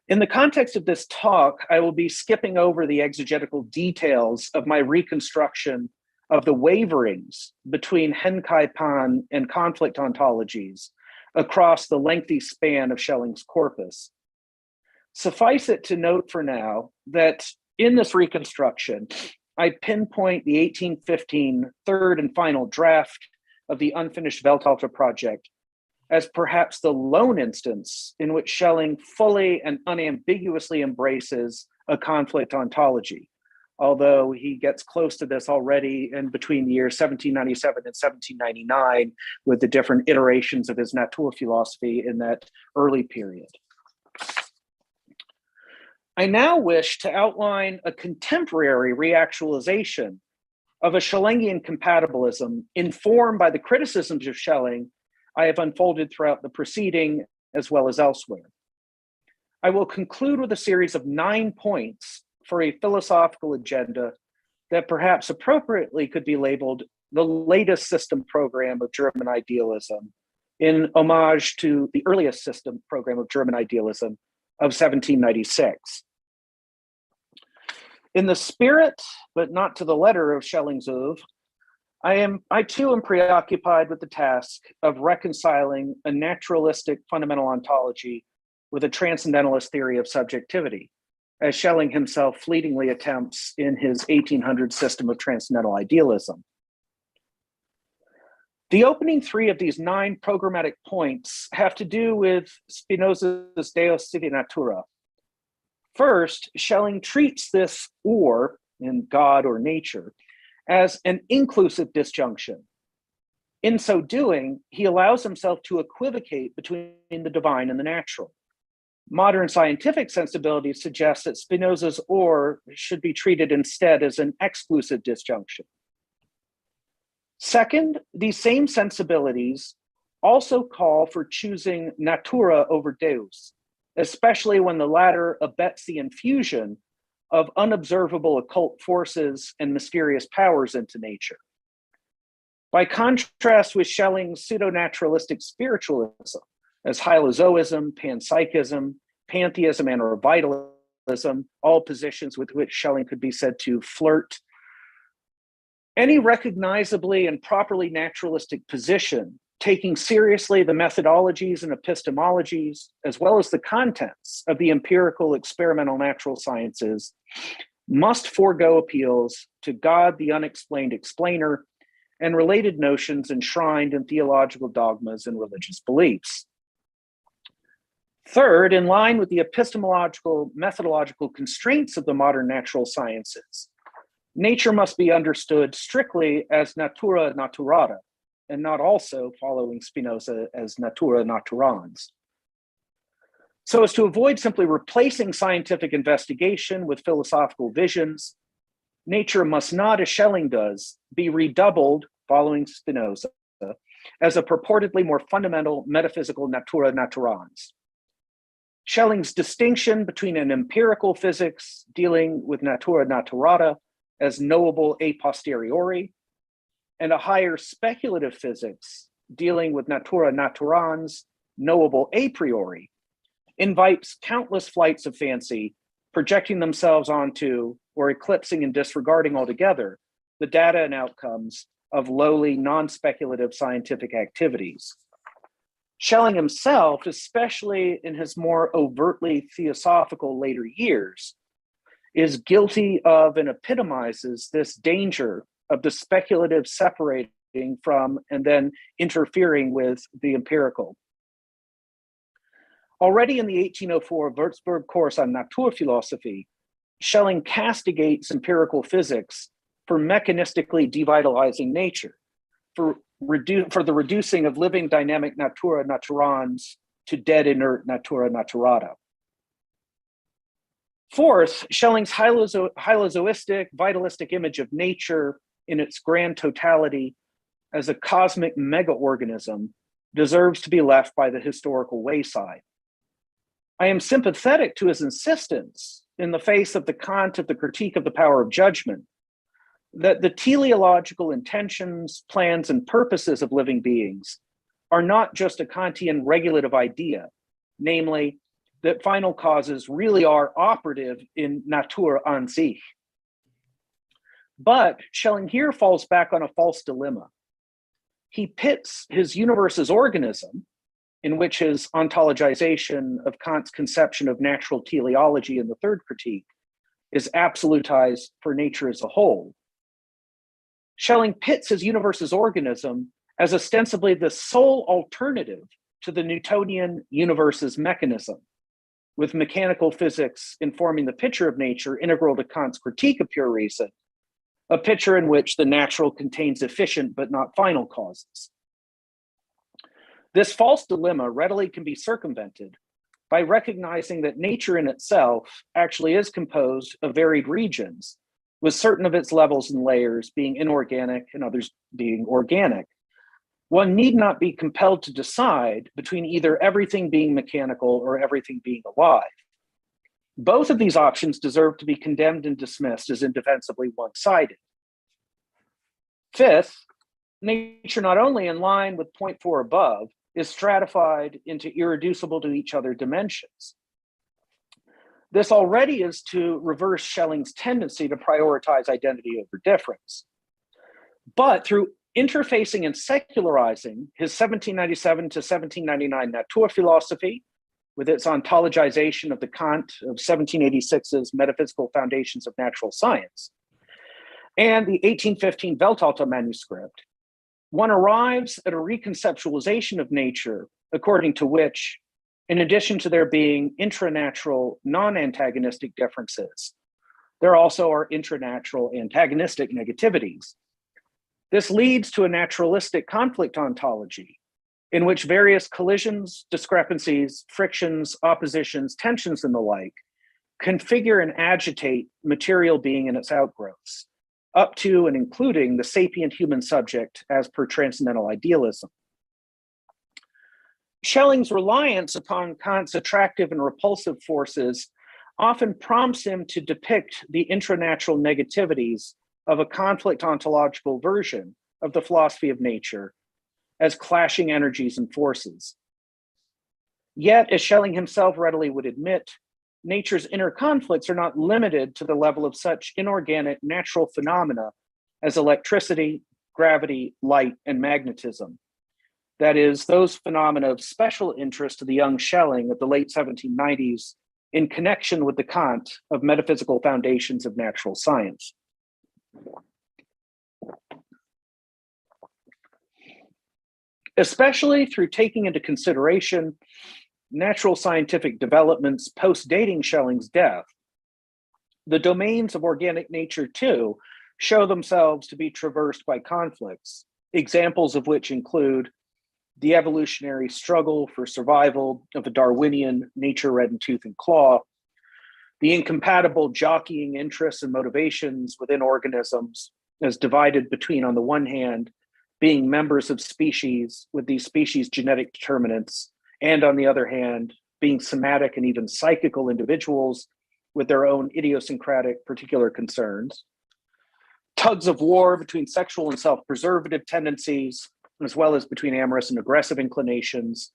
In the context of this talk, I will be skipping over the exegetical details of my reconstruction of the waverings between Henkai Pan and conflict ontologies across the lengthy span of Schelling's corpus. Suffice it to note for now that in this reconstruction, I pinpoint the 1815 third and final draft of the unfinished Weltalter project as perhaps the lone instance in which Schelling fully and unambiguously embraces a conflict ontology, although he gets close to this already in between the years 1797 and 1799 with the different iterations of his Naturphilosophy in that early period. I now wish to outline a contemporary reactualization of a Schellingian compatibilism informed by the criticisms of Schelling I have unfolded throughout the proceeding as well as elsewhere. I will conclude with a series of 9 points for a philosophical agenda that perhaps appropriately could be labeled the latest system program of German idealism, in homage to the earliest system program of German idealism of 1796. In the spirit, but not to the letter of Schelling's oeuvre, I too am preoccupied with the task of reconciling a naturalistic fundamental ontology with a transcendentalist theory of subjectivity, as Schelling himself fleetingly attempts in his 1800 system of transcendental idealism. The opening three of these 9 programmatic points have to do with Spinoza's Deus Sive Natura. First, Schelling treats this or, in God or nature, as an inclusive disjunction. In so doing, he allows himself to equivocate between the divine and the natural. Modern scientific sensibilities suggest that Spinoza's or should be treated instead as an exclusive disjunction. Second, these same sensibilities also call for choosing natura over deus, especially when the latter abets the infusion of unobservable occult forces and mysterious powers into nature. By contrast with Schelling's pseudo-naturalistic spiritualism, as hylozoism, panpsychism, pantheism, and or vitalism, all positions with which Schelling could be said to flirt, any recognizably and properly naturalistic position, taking seriously the methodologies and epistemologies, as well as the contents of the empirical experimental natural sciences, must forego appeals to God, the unexplained explainer, and related notions enshrined in theological dogmas and religious beliefs. Third, in line with the epistemological, methodological constraints of the modern natural sciences, nature must be understood strictly as natura naturata, and not also, following Spinoza, as natura naturans. So as to avoid simply replacing scientific investigation with philosophical visions, nature must not, as Schelling does, be redoubled, following Spinoza, as a purportedly more fundamental metaphysical natura naturans. Schelling's distinction between an empirical physics dealing with natura naturata as knowable a posteriori, and a higher speculative physics dealing with natura naturans, knowable a priori, invites countless flights of fancy, projecting themselves onto or eclipsing and disregarding altogether the data and outcomes of lowly, non-speculative scientific activities. Schelling himself, especially in his more overtly theosophical later years, is guilty of and epitomizes this danger of the speculative separating from and then interfering with the empirical. Already in the 1804 Würzburg course on Naturphilosophie, Schelling castigates empirical physics for mechanistically devitalizing nature, for the reducing of living dynamic natura naturans to dead inert natura naturata. Fourth, Schelling's hylozoistic, vitalistic image of nature in its grand totality as a cosmic mega-organism deserves to be left by the historical wayside. I am sympathetic to his insistence in the face of the Kant of the critique of the power of judgment that the teleological intentions, plans, and purposes of living beings are not just a Kantian regulative idea, namely, that final causes really are operative in Natur an sich. But Schelling here falls back on a false dilemma. He pits his universe as organism, in which his ontologization of Kant's conception of natural teleology in the third critique is absolutized for nature as a whole. Schelling pits his universe as organism as ostensibly the sole alternative to the Newtonian universe's mechanism, with mechanical physics informing the picture of nature integral to Kant's critique of pure reason, a picture in which the natural contains efficient but not final causes. This false dilemma readily can be circumvented by recognizing that nature in itself actually is composed of varied regions, with certain of its levels and layers being inorganic and others being organic. One need not be compelled to decide between either everything being mechanical or everything being alive. Both of these options deserve to be condemned and dismissed as indefensibly one-sided. Fifth, nature, not only in line with point 4 above, is stratified into irreducible to each other dimensions. This already is to reverse Schelling's tendency to prioritize identity over difference. But through interfacing and secularizing his 1797 to 1799 Naturphilosophie, with its ontologization of the Kant of 1786's Metaphysical Foundations of Natural Science, and the 1815 Weltalter manuscript, one arrives at a reconceptualization of nature, according to which, in addition to there being intranatural, non-antagonistic differences, there also are intranatural antagonistic negativities. This leads to a naturalistic conflict ontology, in which various collisions, discrepancies, frictions, oppositions, tensions, and the like configure and agitate material being and its outgrowths, up to and including the sapient human subject as per transcendental idealism. Schelling's reliance upon Kant's attractive and repulsive forces often prompts him to depict the intranatural negativities of a conflict ontological version of the philosophy of nature as clashing energies and forces. Yet, as Schelling himself readily would admit, nature's inner conflicts are not limited to the level of such inorganic natural phenomena as electricity, gravity, light, and magnetism. That is, those phenomena of special interest to the young Schelling of the late 1790s in connection with the Kant of metaphysical foundations of natural science. Especially through taking into consideration natural scientific developments post-dating Schelling's death, the domains of organic nature too show themselves to be traversed by conflicts, examples of which include the evolutionary struggle for survival of a Darwinian nature red in tooth and claw, the incompatible jockeying interests and motivations within organisms as divided between, on the one hand, being members of species with these species genetic determinants, and on the other hand, being somatic and even psychical individuals with their own idiosyncratic particular concerns, tugs of war between sexual and self-preservative tendencies, as well as between amorous and aggressive inclinations,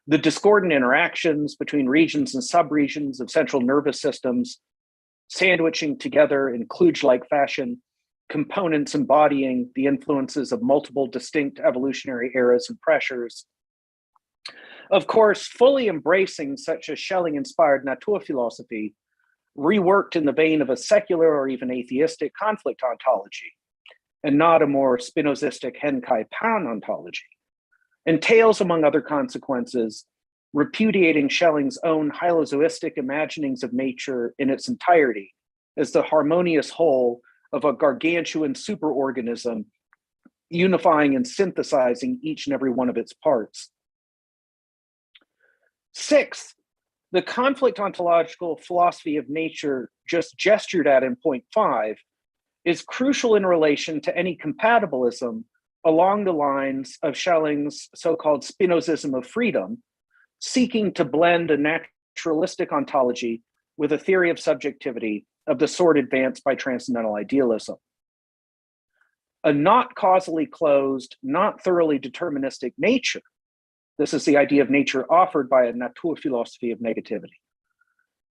the discordant interactions between regions and subregions of central nervous systems, sandwiching together in kludge-like fashion components embodying the influences of multiple distinct evolutionary eras and pressures. Of course, fully embracing such a Schelling-inspired naturphilosophy, reworked in the vein of a secular or even atheistic conflict ontology, and not a more Spinozistic Henkai-Pan ontology, entails, among other consequences, repudiating Schelling's own hylozoistic imaginings of nature in its entirety as the harmonious whole of a gargantuan superorganism, unifying and synthesizing each and every one of its parts. Sixth, the conflict ontological philosophy of nature just gestured at in point 5 is crucial in relation to any compatibilism along the lines of Schelling's so-called Spinozism of freedom, seeking to blend a naturalistic ontology with a theory of subjectivity of the sort advanced by transcendental idealism. A not causally closed, not thoroughly deterministic nature, this is the idea of nature offered by a naturphilosophy of negativity,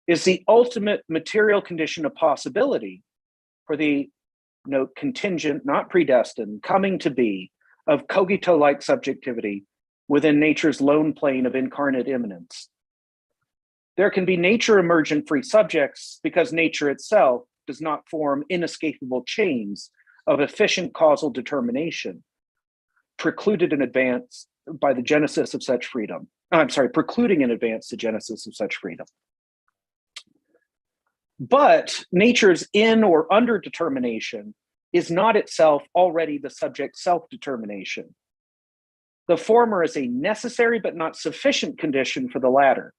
is the ultimate material condition of possibility for the, note, contingent, not predestined, coming to be of cogito-like subjectivity within nature's lone plane of incarnate immanence. There can be nature-emergent free subjects because nature itself does not form inescapable chains of efficient causal determination, precluded in advance by the genesis of such freedom. Precluding in advance the genesis of such freedom. But nature's in or under determination is not itself already the subject's self-determination. The former is a necessary but not sufficient condition for the latter.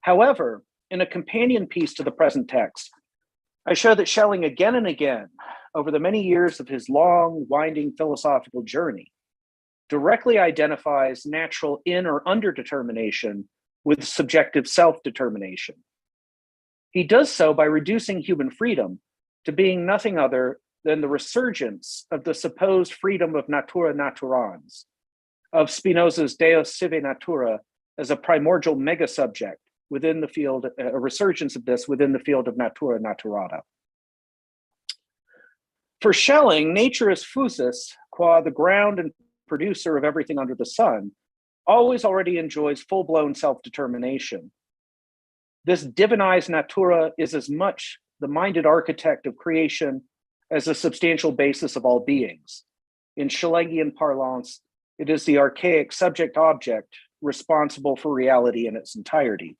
However, in a companion piece to the present text, I show that Schelling again and again, over the many years of his long, winding philosophical journey, directly identifies natural in or under determination with subjective self-determination. He does so by reducing human freedom to being nothing other than the resurgence of the supposed freedom of natura naturans, of Spinoza's Deus sive natura as a primordial mega-subject within the field, a resurgence of this within the field of natura naturata. For Schelling, nature is physis, qua the ground and producer of everything under the sun, always already enjoys full-blown self-determination. This divinized natura is as much the minded architect of creation as the substantial basis of all beings. In Schlegelian parlance, it is the archaic subject-object responsible for reality in its entirety.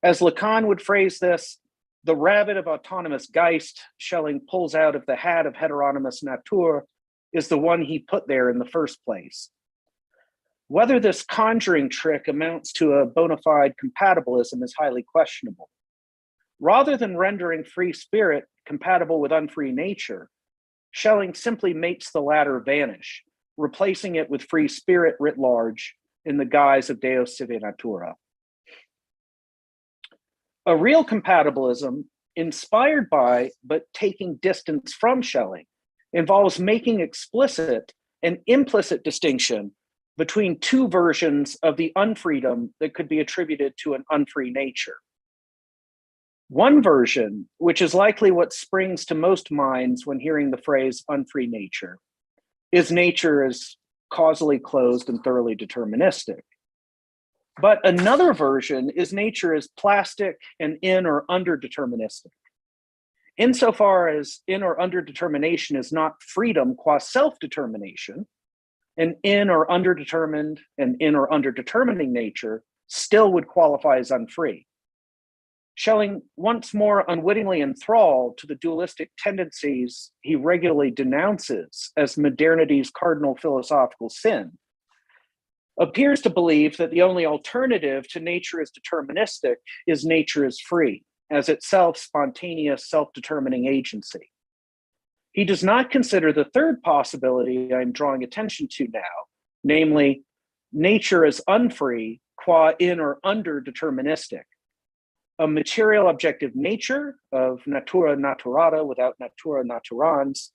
As Lacan would phrase this, the rabbit of autonomous Geist Schelling pulls out of the hat of heteronymous Natur is the one he put there in the first place. Whether this conjuring trick amounts to a bona fide compatibilism is highly questionable. Rather than rendering free spirit compatible with unfree nature, Schelling simply makes the latter vanish, replacing it with free spirit writ large in the guise of Deus sive natura. A real compatibilism, inspired by but taking distance from Schelling, involves making explicit an implicit distinction between two versions of the unfreedom that could be attributed to an unfree nature. One version, which is likely what springs to most minds when hearing the phrase unfree nature, is nature as causally closed and thoroughly deterministic. But another version is nature as plastic and in or under deterministic. Insofar as in or under determination is not freedom qua self-determination, an in or underdetermined and in or underdetermining nature still would qualify as unfree. Schelling once more unwittingly enthralled to the dualistic tendencies he regularly denounces as modernity's cardinal philosophical sin, appears to believe that the only alternative to nature as deterministic is nature as free, as itself spontaneous self-determining agency. He does not consider the third possibility I'm drawing attention to now, namely, nature as unfree qua in or under deterministic, a material objective nature of natura naturata without natura naturans,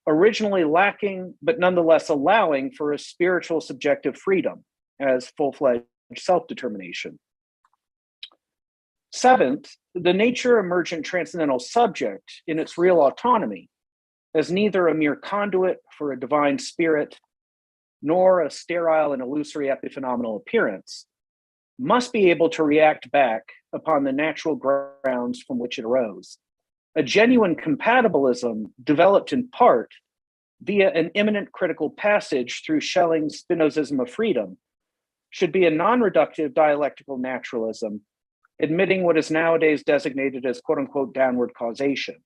originally lacking, but nonetheless allowing for a spiritual subjective freedom as full-fledged self-determination. Seventh, the nature emergent transcendental subject in its real autonomy, as neither a mere conduit for a divine spirit, nor a sterile and illusory epiphenomenal appearance, must be able to react back upon the natural grounds from which it arose. A genuine compatibilism developed in part via an imminent critical passage through Schelling's Spinozism of freedom should be a non-reductive dialectical naturalism, admitting what is nowadays designated as quote-unquote downward causation.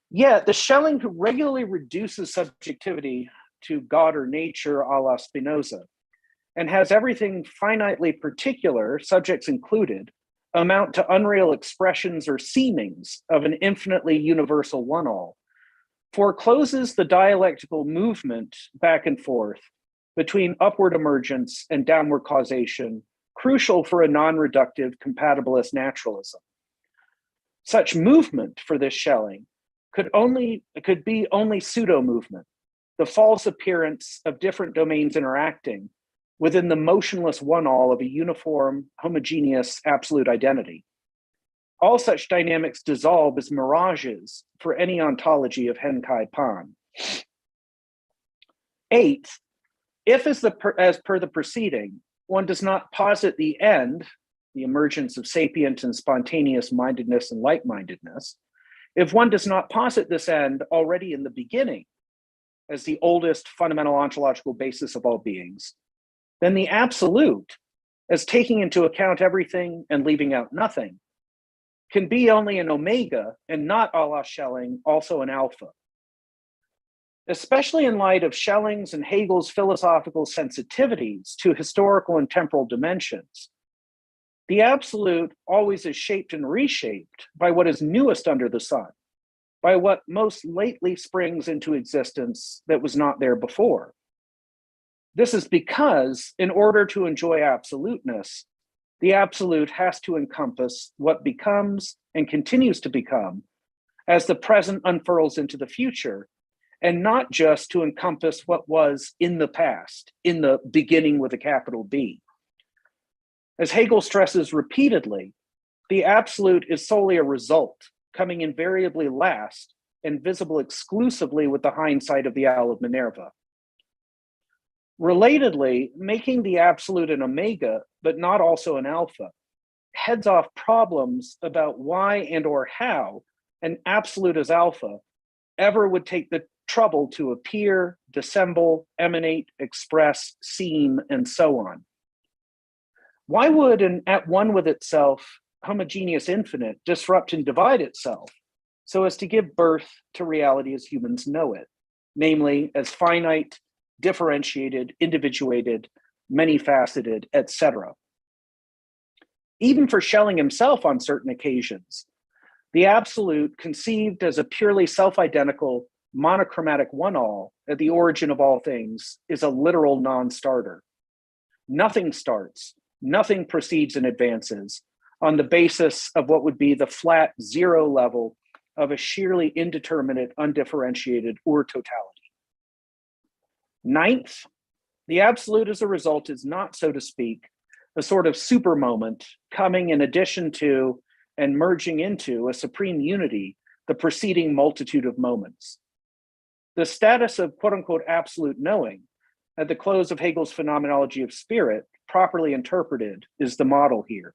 Yet the Schelling who regularly reduces subjectivity to God or nature a la Spinoza and has everything finitely particular, subjects included, amount to unreal expressions or seemings of an infinitely universal one-all, forecloses the dialectical movement back and forth between upward emergence and downward causation, crucial for a non-reductive compatibilist naturalism. Such movement for this Schelling could be only pseudo-movement, the false appearance of different domains interacting within the motionless one-all of a uniform, homogeneous, absolute identity. All such dynamics dissolve as mirages for any ontology of Henkai Pan. Eighth, if as per the preceding, one does not posit the end, the emergence of sapient and spontaneous mindedness and like-mindedness, if one does not posit this end already in the beginning as the oldest fundamental ontological basis of all beings, then the absolute, as taking into account everything and leaving out nothing, can be only an omega and not a la Schelling, also an alpha. Especially in light of Schelling's and Hegel's philosophical sensitivities to historical and temporal dimensions, the absolute always is shaped and reshaped by what is newest under the sun, by what most lately springs into existence that was not there before. This is because, in order to enjoy absoluteness, the absolute has to encompass what becomes and continues to become as the present unfurls into the future, and not just to encompass what was in the past, in the beginning with a capital B. As Hegel stresses repeatedly, the absolute is solely a result, coming invariably last and visible exclusively with the hindsight of the owl of Minerva. Relatedly, making the absolute an omega, but not also an alpha, heads off problems about why and or how an absolute as alpha ever would take the trouble to appear, dissemble, emanate, express, seem, and so on? Why would an at one with itself, homogeneous infinite disrupt and divide itself so as to give birth to reality as humans know it, namely as finite, differentiated, individuated, many-faceted, etc.? Even for Schelling himself on certain occasions, the absolute, conceived as a purely self-identical, monochromatic one-all at the origin of all things, is a literal non-starter. Nothing starts, nothing proceeds and advances on the basis of what would be the flat zero level of a sheerly indeterminate, undifferentiated totality. Ninth, the absolute as a result is not, so to speak, a sort of super moment coming in addition to and merging into a supreme unity, the preceding multitude of moments. The status of quote unquote absolute knowing at the close of Hegel's phenomenology of spirit, properly interpreted, is the model here.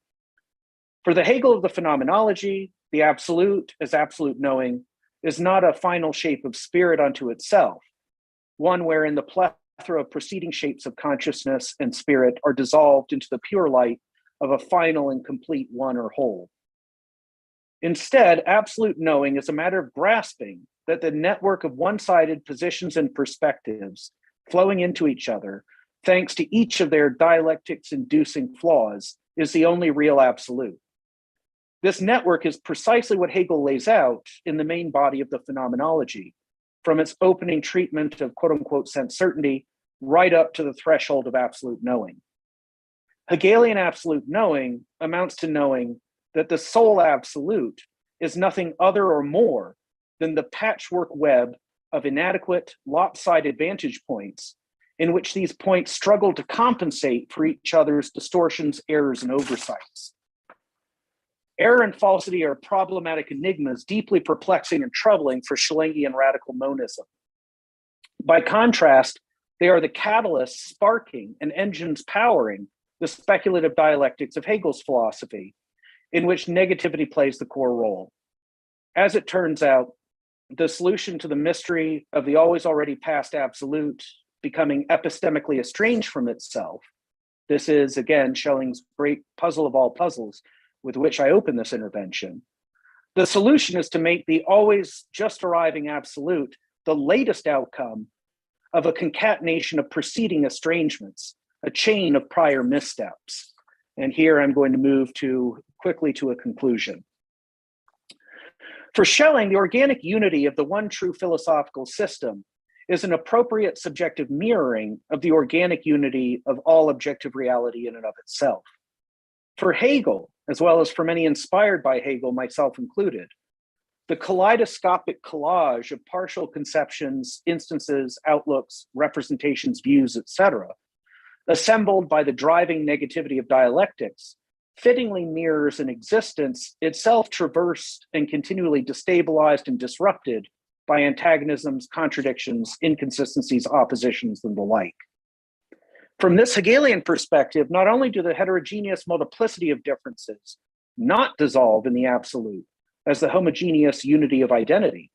For the Hegel of the phenomenology, the absolute as absolute knowing is not a final shape of spirit unto itself, one wherein the plethora of preceding shapes of consciousness and spirit are dissolved into the pure light of a final and complete one or whole. Instead, absolute knowing is a matter of grasping that the network of one-sided positions and perspectives flowing into each other, thanks to each of their dialectics-inducing flaws, is the only real absolute. This network is precisely what Hegel lays out in the main body of the phenomenology, from its opening treatment of quote-unquote sense certainty right up to the threshold of absolute knowing. Hegelian absolute knowing amounts to knowing that the sole absolute is nothing other or more than the patchwork web of inadequate, lopsided vantage points in which these points struggle to compensate for each other's distortions, errors, and oversights. Error and falsity are problematic enigmas, deeply perplexing and troubling for Schellingian radical monism. By contrast, they are the catalysts sparking and engines powering the speculative dialectics of Hegel's philosophy, in which negativity plays the core role. As it turns out, the solution to the mystery of the always already past absolute becoming epistemically estranged from itself, this is, again, Schelling's great puzzle of all puzzles with which I open this intervention. The solution is to make the always just arriving absolute the latest outcome of a concatenation of preceding estrangements, a chain of prior missteps. And here I'm going to move quickly to a conclusion. For Schelling, the organic unity of the one true philosophical system is an appropriate subjective mirroring of the organic unity of all objective reality in and of itself. For Hegel, as well as for many inspired by Hegel, myself included, the kaleidoscopic collage of partial conceptions, instances, outlooks, representations, views, etc., assembled by the driving negativity of dialectics, fittingly mirrors an existence itself traversed and continually destabilized and disrupted by antagonisms, contradictions, inconsistencies, oppositions, and the like. From this Hegelian perspective, not only do the heterogeneous multiplicity of differences not dissolve in the absolute as the homogeneous unity of identity,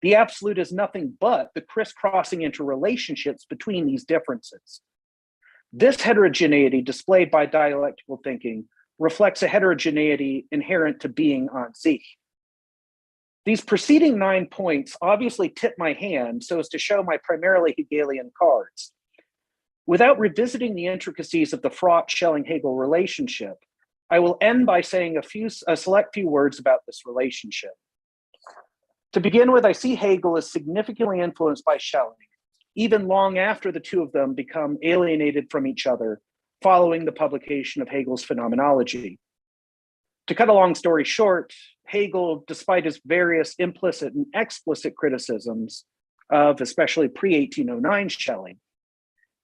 the absolute is nothing but the crisscrossing interrelationships between these differences. This heterogeneity displayed by dialectical thinking reflects a heterogeneity inherent to being an sich. These preceding 9 points obviously tip my hand so as to show my primarily Hegelian cards. Without revisiting the intricacies of the fraught Schelling-Hegel relationship, I will end by saying a select few words about this relationship. To begin with, I see Hegel as significantly influenced by Schelling, even long after the two of them become alienated from each other following the publication of Hegel's phenomenology. To cut a long story short, Hegel, despite his various implicit and explicit criticisms of especially pre-1809 Schelling,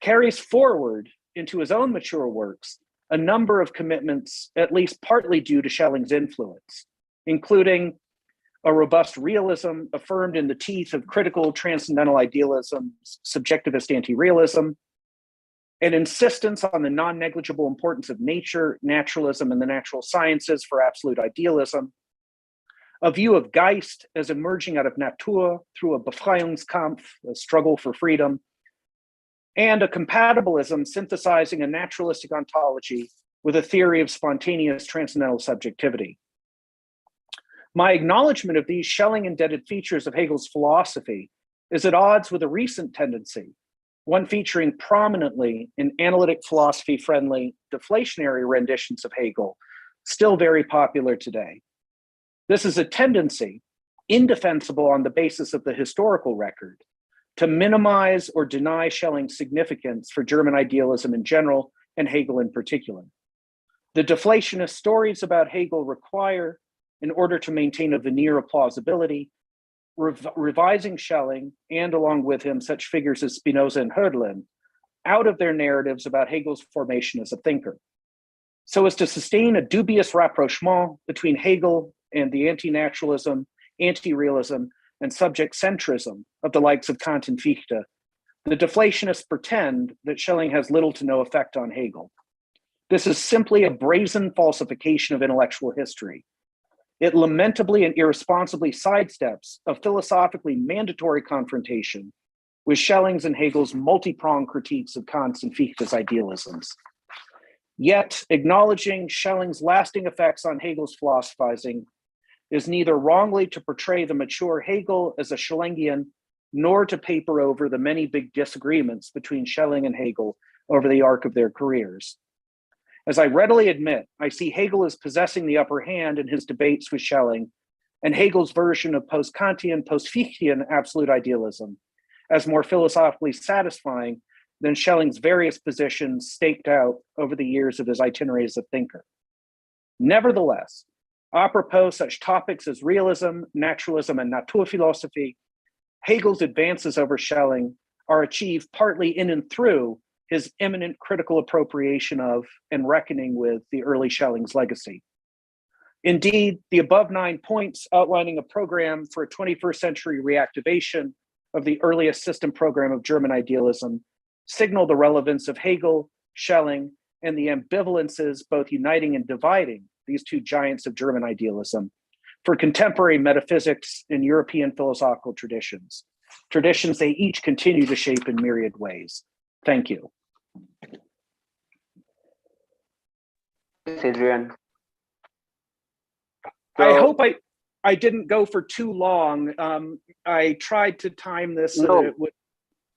carries forward into his own mature works a number of commitments, at least partly due to Schelling's influence, including a robust realism affirmed in the teeth of critical transcendental idealism, subjectivist anti-realism, an insistence on the non-negligible importance of nature, naturalism, and the natural sciences for absolute idealism, a view of Geist as emerging out of Natur through a Befreiungskampf, a struggle for freedom, and a compatibilism synthesizing a naturalistic ontology with a theory of spontaneous transcendental subjectivity. My acknowledgement of these Schelling-indebted features of Hegel's philosophy is at odds with a recent tendency, one featuring prominently in analytic philosophy-friendly deflationary renditions of Hegel, still very popular today. This is a tendency, indefensible on the basis of the historical record, to minimize or deny Schelling's significance for German idealism in general and Hegel in particular. The deflationist stories about Hegel require, in order to maintain a veneer of plausibility, revising Schelling, and along with him such figures as Spinoza and Hölderlin, out of their narratives about Hegel's formation as a thinker, so as to sustain a dubious rapprochement between Hegel and the anti-naturalism, anti-realism, and subject-centrism of the likes of Kant and Fichte. The deflationists pretend that Schelling has little to no effect on Hegel. This is simply a brazen falsification of intellectual history. It lamentably and irresponsibly sidesteps a philosophically mandatory confrontation with Schelling's and Hegel's multi-pronged critiques of Kant's and Fichte's idealisms. Yet, acknowledging Schelling's lasting effects on Hegel's philosophizing is neither wrongly to portray the mature Hegel as a Schellingian, nor to paper over the many big disagreements between Schelling and Hegel over the arc of their careers. As I readily admit, I see Hegel as possessing the upper hand in his debates with Schelling, and Hegel's version of post-Kantian, post-Fichtean absolute idealism as more philosophically satisfying than Schelling's various positions staked out over the years of his itinerary as a thinker. Nevertheless, apropos such topics as realism, naturalism, and naturphilosophy, Hegel's advances over Schelling are achieved partly in and through his imminent critical appropriation of and reckoning with the early Schelling's legacy. Indeed, the above 9 points outlining a program for a 21st century reactivation of the earliest system program of German idealism signal the relevance of Hegel, Schelling, and the ambivalences both uniting and dividing these two giants of German idealism for contemporary metaphysics and European philosophical traditions they each continue to shape in myriad ways. Thank you. Thanks, Adrian. I hope I didn't go for too long. I tried to time this so that it would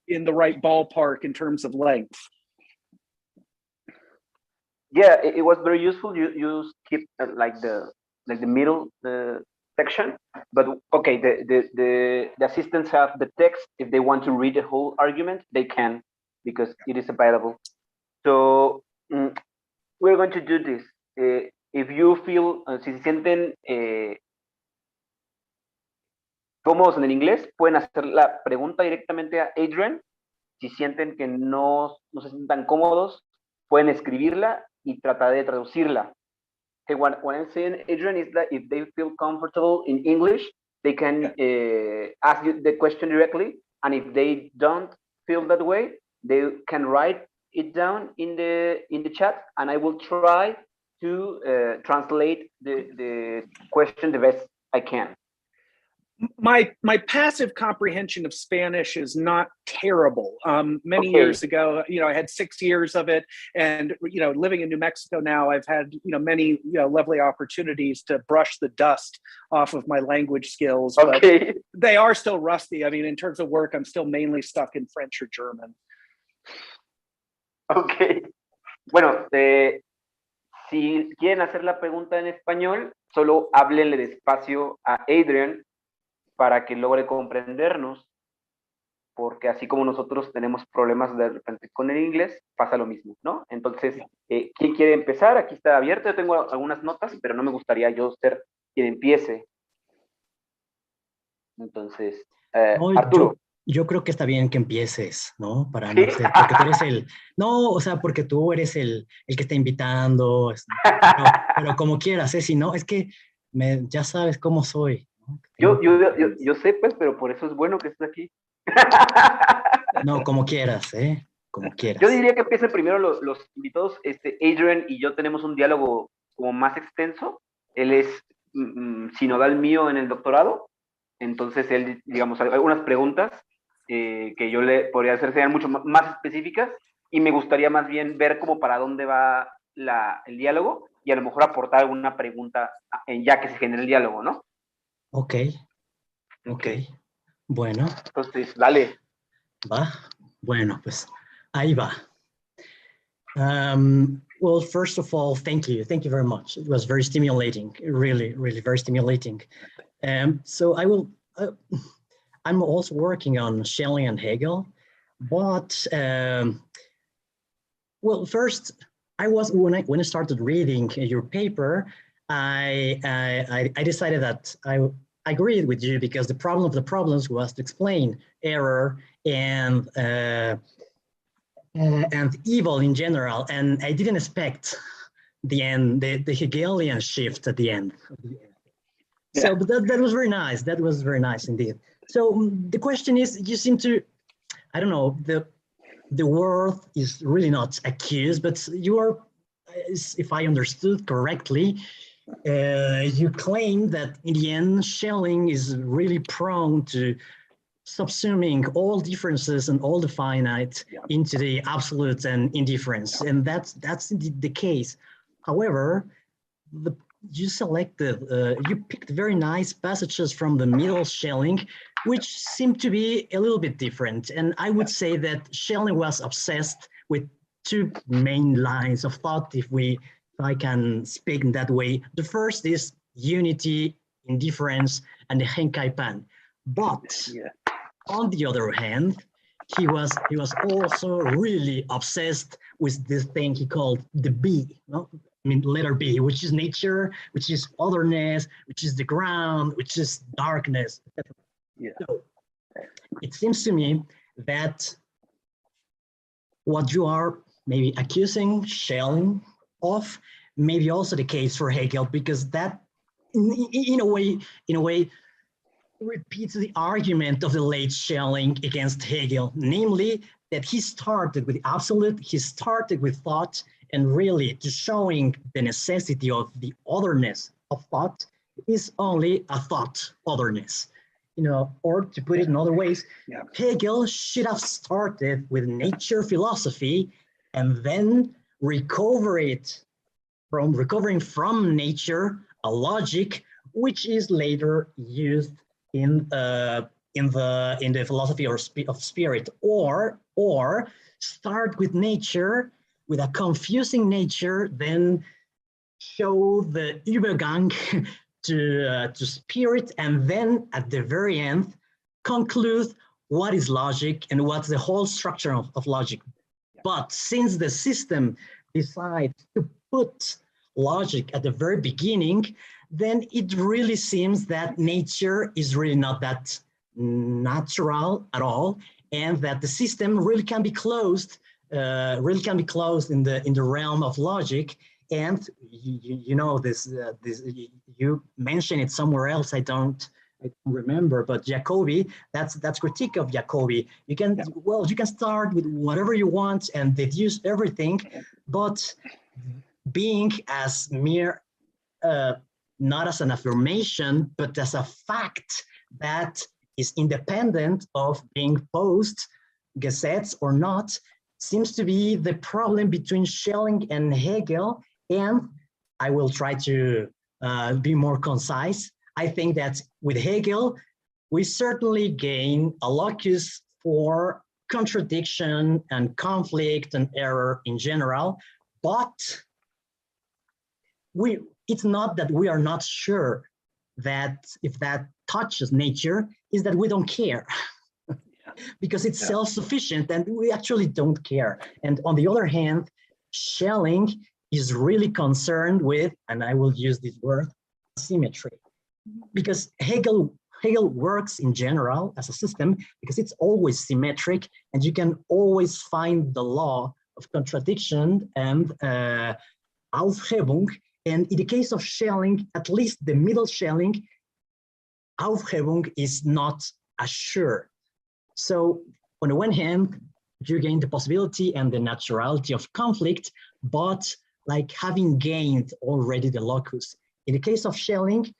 in the right ballpark in terms of length. Yeah, it was very useful. You skipped like the middle section, but okay. The assistants have the text. If they want to read the whole argument, they can, because it is available. So we're going to do this. If you feel, si se sienten cómodos en el inglés, pueden hacer la pregunta directamente a Adrian. Si sienten que no se sientan cómodos, pueden escribirla y tratar de traducirla. Okay, what I'm saying, Adrian, is that if they feel comfortable in English, they can ask you the question directly, and if they don't feel that way, they can write it down in the chat, and I will try to translate the question the best I can. My passive comprehension of Spanish is not terrible. Many years ago, I had 6 years of it, and living in New Mexico now, I've had many lovely opportunities to brush the dust off of my language skills. But they are still rusty. I mean, in terms of work, I'm still mainly stuck in French or German. Okay. Bueno, si quieren hacer la pregunta en español, solo háblenle despacio a Adrian para que logre comprendernos, porque así como nosotros tenemos problemas de repente con el inglés, pasa lo mismo, ¿no? Entonces, ¿quién quiere empezar? Aquí está abierto, yo tengo algunas notas, pero no me gustaría yo ser quien empiece. Entonces, Arturo. Yo creo que está bien que empieces, ¿no? Para no ser, porque tú eres porque tú eres el que está invitando, pero como quieras, si no, es que ya sabes cómo soy. Yo sé, pues, pero por eso es bueno que estés aquí. No, como quieras, como quieras. Yo diría que empiecen primero los invitados. Adrian y yo tenemos un diálogo como más extenso. Él es sinodal mío en el doctorado. Entonces él, digamos, algunas preguntas que yo le podría hacer serían mucho más específicas, y me gustaría más bien ver como para dónde va el diálogo, y a lo mejor aportar alguna pregunta ya que se genere el diálogo, ¿no? Ok. Bueno. Entonces, dale. Va. Bueno, pues ahí va. Well, first of all, thank you. Thank you very much. It was very stimulating, really, really very stimulating. So I'm also working on Schelling and Hegel, but well, first, when I started reading your paper, I decided that I agreed with you, because the problem of the problems was to explain error and evil in general, and I didn't expect the end, the Hegelian shift at the end. Yeah. So, but that was very nice. That was very nice indeed. So the question is, you seem to, I don't know, the word is really not accused, but you are, if I understood correctly, you claim that in the end, Schelling is really prone to subsuming all differences and all the finite into the absolute and indifference, and that's indeed the case. However, you picked very nice passages from the middle Schelling, which seem to be a little bit different. And I would say that Schelling was obsessed with two main lines of thought, if I can speak in that way. The first is unity, indifference, and the Henkaipan. But on the other hand, he was also really obsessed with this thing he called the B, no? I mean, letter B, which is nature, which is otherness, which is the ground, which is darkness. Yeah. So it seems to me that what you are maybe accusing Schelling of may be also the case for Hegel, because that, in a way, repeats the argument of the late Schelling against Hegel, namely that he started with absolute, he started with thought, and really to showing the necessity of the otherness of thought is only a thought otherness. Or to put it in other ways, Hegel should have started with nature philosophy and then recovering from nature a logic which is later used in the philosophy of spirit, or start with nature, with a confusing nature, then show the Übergang to spirit, and then at the very end conclude what is logic and what's the whole structure of logic. But since the system decides to put logic at the very beginning, then it really seems that nature is really not that natural at all, and that the system really can be closed, in the realm of logic. And you know this, you mentioned it somewhere else. I don't remember, but Jacobi, that's critique of Jacobi. You can start with whatever you want and deduce everything, but being as mere, not as an affirmation, but as a fact that is independent of being post gazettes or not, seems to be the problem between Schelling and Hegel. And I will try to be more concise. I think that with Hegel, we certainly gain a locus for contradiction and conflict and error in general, but it's not that we are not sure that if that touches nature, is that we don't care. Because it's self-sufficient and we actually don't care. And on the other hand, Schelling is really concerned with, and I will use this word, symmetry. Because Hegel works in general as a system because it's always symmetric, and you can always find the law of contradiction and Aufhebung. And in the case of Schelling, at least the middle Schelling, Aufhebung is not assured. So on the one hand, you gain the possibility and the naturality of conflict, but like having gained already the locus. In the case of Schelling,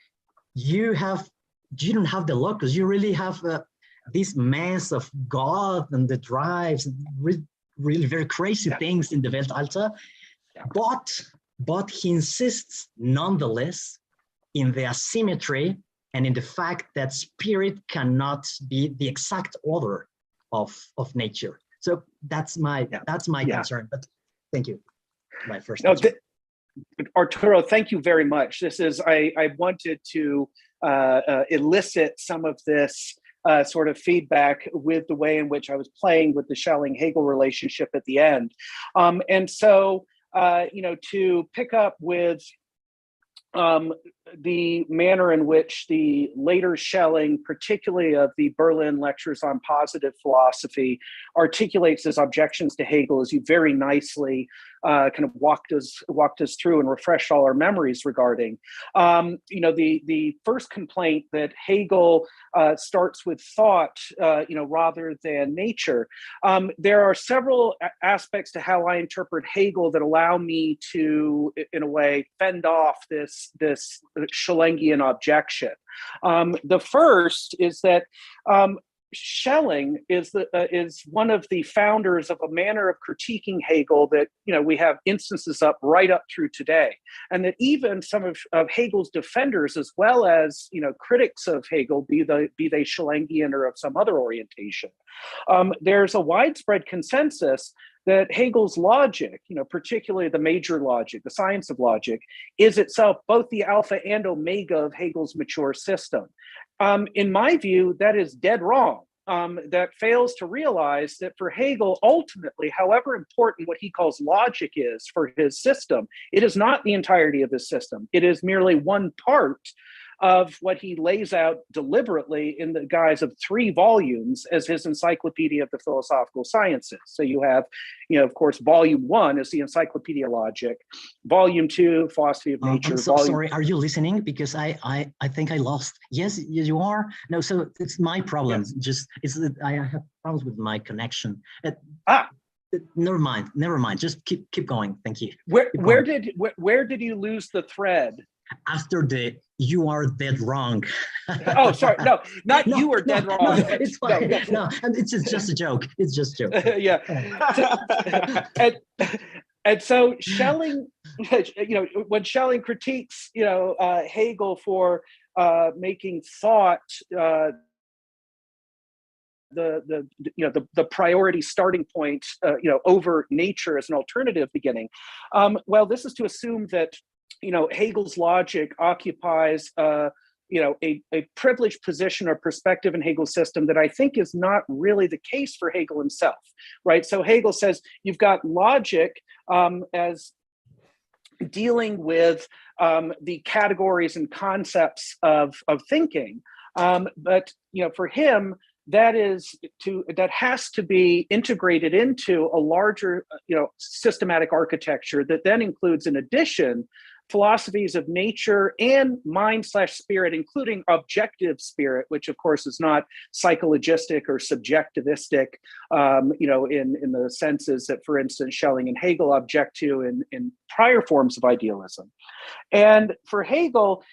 you don't have the locus. You really have this mass of God and the drives, really very crazy things in the Weltalter. But he insists nonetheless in the asymmetry and in the fact that spirit cannot be the exact order of nature. So that's my concern. But thank you. My first answer. Arturo, thank you very much. This is I wanted to elicit some of this sort of feedback with the way in which I was playing with the Schelling-Hegel relationship at the end, and so to pick up with the manner in which the later Schelling, particularly of the Berlin Lectures on Positive Philosophy, articulates his objections to Hegel, as you very nicely kind of walked us through and refreshed all our memories regarding. The first complaint that Hegel starts with thought, rather than nature. There are several aspects to how I interpret Hegel that allow me to, in a way, fend off this Schellingian objection. The first is that Schelling is one of the founders of a manner of critiquing Hegel that we have instances up right up through today, and that even some of Hegel's defenders, as well as critics of Hegel, be they Schellingian or of some other orientation, there's a widespread consensus that Hegel's logic, particularly the major logic, the science of logic, is itself both the alpha and omega of Hegel's mature system. In my view, that is dead wrong. That fails to realize that for Hegel, ultimately, however important what he calls logic is for his system, it is not the entirety of his system. It is merely one part of what he lays out deliberately in the guise of 3 volumes as his Encyclopedia of the Philosophical Sciences. So you have, of course, volume 1 is the Encyclopedia Logic, volume 2, Philosophy of Nature. I'm so sorry, are you listening? Because I think I lost. Yes, you are. No, so it's my problem. Yes. I have problems with my connection. Never mind. Just keep going. Thank you. Where did you lose the thread? After you are dead wrong. Oh, sorry. No, not no, you are dead wrong. No, it's fine. No, and it's just a joke. It's just a joke. Yeah. And so Schelling, when Schelling critiques, Hegel for making thought the priority starting point, over nature as an alternative beginning. Well, this is to assume that Hegel's logic occupies a privileged position or perspective in Hegel's system that I think is not really the case for Hegel himself, right? So Hegel says you've got logic as dealing with the categories and concepts of thinking, but for him, that has to be integrated into a larger, systematic architecture that then includes, in addition, philosophies of nature and mind/spirit, including objective spirit, which of course is not psychologistic or subjectivistic, in the senses that, for instance, Schelling and Hegel object to in prior forms of idealism. And for Hegel,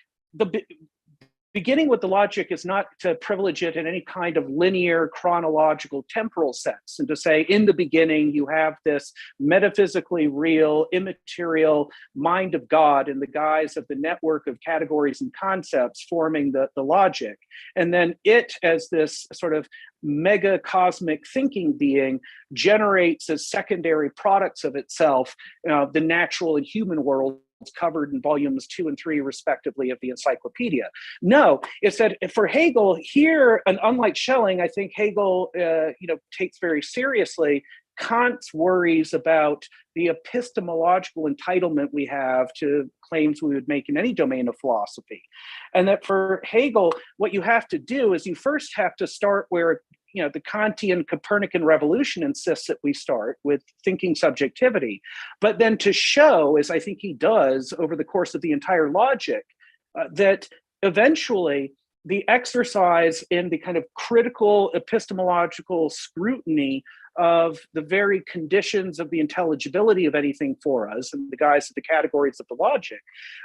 beginning with the logic is not to privilege it in any kind of linear, chronological, temporal sense, and to say in the beginning you have this metaphysically real, immaterial mind of God in the guise of the network of categories and concepts forming the logic. And then it, as this sort of mega cosmic thinking being, generates as secondary products of itself the natural and human world covered in volumes 2 and 3 respectively of the encyclopedia. No, it's that for Hegel here, and unlike Schelling, I think Hegel takes very seriously Kant's worries about the epistemological entitlement we have to claims we would make in any domain of philosophy. And that for Hegel, what you have to do is you first have to start where the Kantian Copernican revolution insists that we start with thinking subjectivity, but then to show, as I think he does over the course of the entire logic, that eventually the exercise in the kind of critical epistemological scrutiny of the very conditions of the intelligibility of anything for us in the guise of the categories of the logic,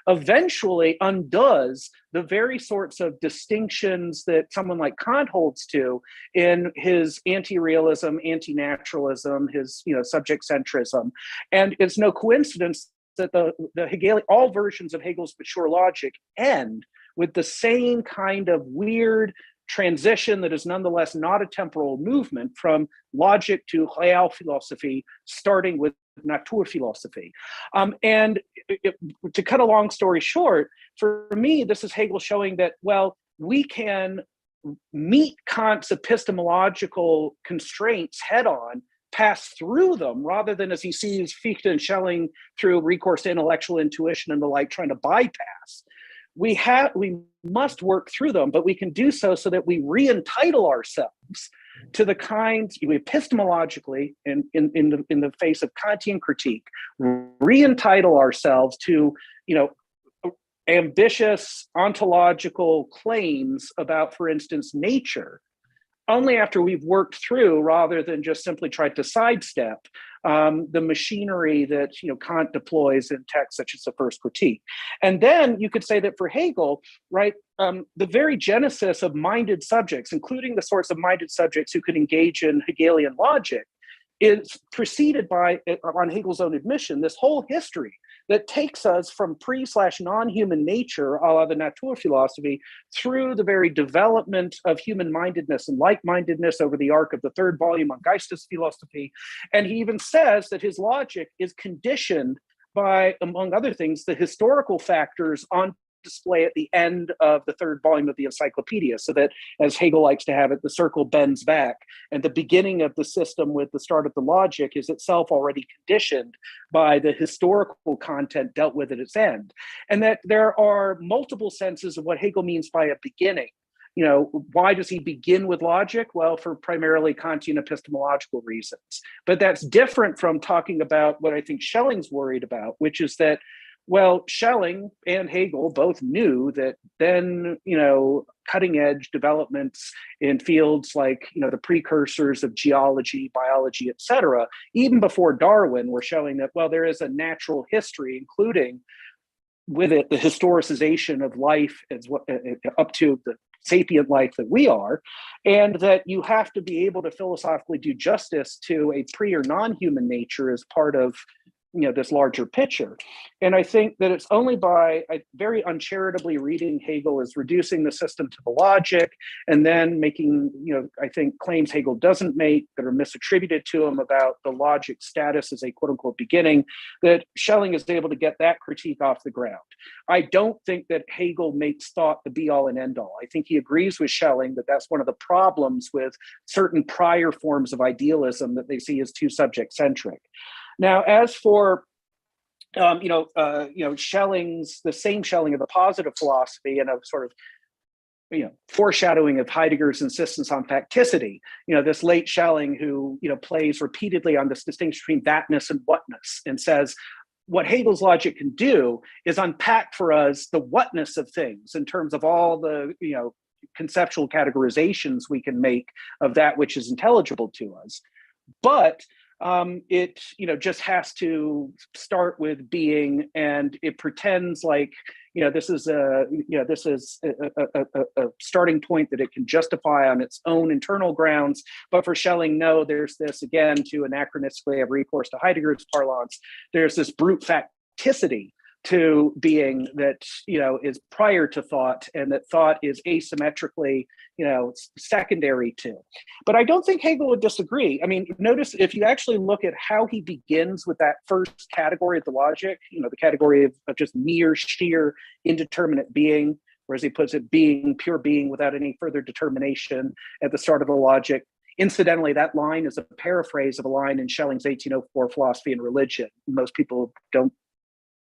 eventually undoes the very sorts of distinctions that someone like Kant holds to in his anti-realism, anti-naturalism, his subject centrism. And it's no coincidence that the Hegelian, all versions of Hegel's mature logic end with the same kind of weird transition that is nonetheless not a temporal movement from logic to Realphilosophy, starting with Naturphilosophie. And to cut a long story short, for me, this is Hegel showing that, well, we can meet Kant's epistemological constraints head on, pass through them, rather than, as he sees Fichte and Schelling through recourse to intellectual intuition and the like, trying to bypass. We must work through them, but we can do so that we re-entitle ourselves to the kinds, epistemologically, in the face of Kantian critique, re-entitle ourselves to, ambitious ontological claims about, for instance, nature, only after we've worked through, rather than just simply tried to sidestep the machinery that Kant deploys in texts such as the First Critique. And then you could say that for Hegel, right, the very genesis of minded subjects, including the sorts of minded subjects who could engage in Hegelian logic, is preceded by, on Hegel's own admission, this whole history that takes us from pre/non-human nature, a la the Naturphilosophie, through the very development of human-mindedness and like-mindedness over the arc of the third volume on Geistesphilosophie. And he even says that his logic is conditioned by, among other things, the historical factors on display at the end of the third volume of the encyclopedia, so that, as Hegel likes to have it, the circle bends back, and the beginning of the system with the start of the logic is itself already conditioned by the historical content dealt with at its end. And that there are multiple senses of what Hegel means by a beginning. Why does he begin with logic? Well, for primarily Kantian epistemological reasons. But that's different from talking about what I think Schelling's worried about, which is that, well, Schelling and Hegel both knew that then, cutting edge developments in fields like, the precursors of geology, biology, et cetera, even before Darwin, were showing that, well, there is a natural history, including with it the historicization of life as what, up to the sapient life that we are, and that you have to be able to philosophically do justice to a pre or non-human nature as part of this larger picture. And I think that it's only by very uncharitably reading Hegel as reducing the system to the logic, and then making, I think, claims Hegel doesn't make that are misattributed to him about the logic status as a quote unquote beginning, that Schelling is able to get that critique off the ground. I don't think that Hegel makes thought the be all and end all. I think he agrees with Schelling that that's one of the problems with certain prior forms of idealism that they see as too subject centric. Now, as for Schelling's, the same Schelling of the positive philosophy and of sort of foreshadowing of Heidegger's insistence on facticity, this late Schelling who plays repeatedly on this distinction between thatness and whatness, and says what Hegel's logic can do is unpack for us the whatness of things in terms of all the conceptual categorizations we can make of that which is intelligible to us, but it just has to start with being, and it pretends like this is a starting point that it can justify on its own internal grounds. But for Schelling, no, there's this, again, to anachronistically have recourse to Heidegger's parlance, there's this brute facticity to being that is prior to thought, and that thought is asymmetrically secondary to. But I don't think Hegel would disagree. I mean, notice if you actually look at how he begins with that first category of the logic, the category of just mere sheer indeterminate being, or as he puts it, being, pure being without any further determination at the start of the logic. Incidentally, that line is a paraphrase of a line in Schelling's 1804 Philosophy and Religion. Most people don't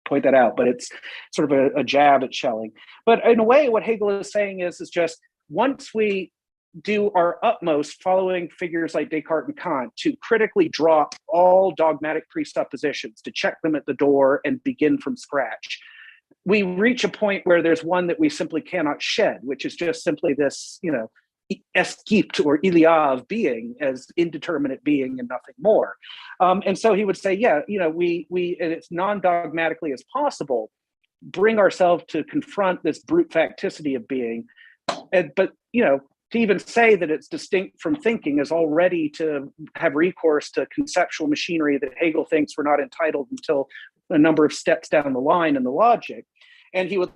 point that out, but it's sort of a jab at Schelling. But in a way, what Hegel is saying is just once we do our utmost following figures like Descartes and Kant to critically drop all dogmatic presuppositions, to check them at the door and begin from scratch, we reach a point where there's one that we simply cannot shed, which is just simply this, es gibt or il y a of being as indeterminate being and nothing more. And so he would say, yeah, we and it's non-dogmatically as possible, bring ourselves to confront this brute facticity of being. But to even say that it's distinct from thinking is already to have recourse to conceptual machinery that Hegel thinks we're not entitled until a number of steps down the line in the logic. And he would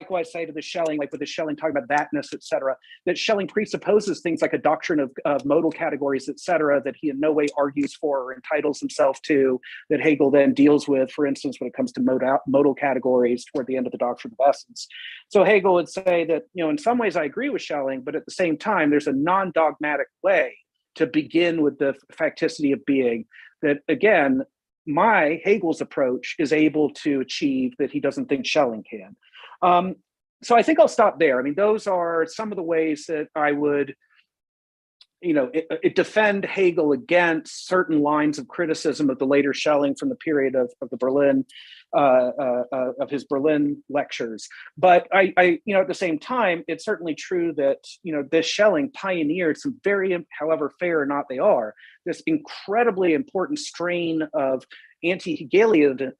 likewise say to the Schelling, like with the Schelling talking about thatness, et cetera, that Schelling presupposes things like a doctrine of modal categories, et cetera, that he in no way argues for or entitles himself to, that Hegel then deals with, for instance, when it comes to modal categories toward the end of the doctrine of essence. So Hegel would say that, in some ways I agree with Schelling, but at the same time, there's a non-dogmatic way to begin with the facticity of being that, again, Hegel's approach is able to achieve that he doesn't think Schelling can. So I think I'll stop there. I mean, those are some of the ways that I would, defend Hegel against certain lines of criticism of the later Schelling from the period of the Berlin, of his Berlin lectures. But I at the same time, it's certainly true that, this Schelling pioneered some very, however fair or not they are, this incredibly important strain of anti-Hegelianism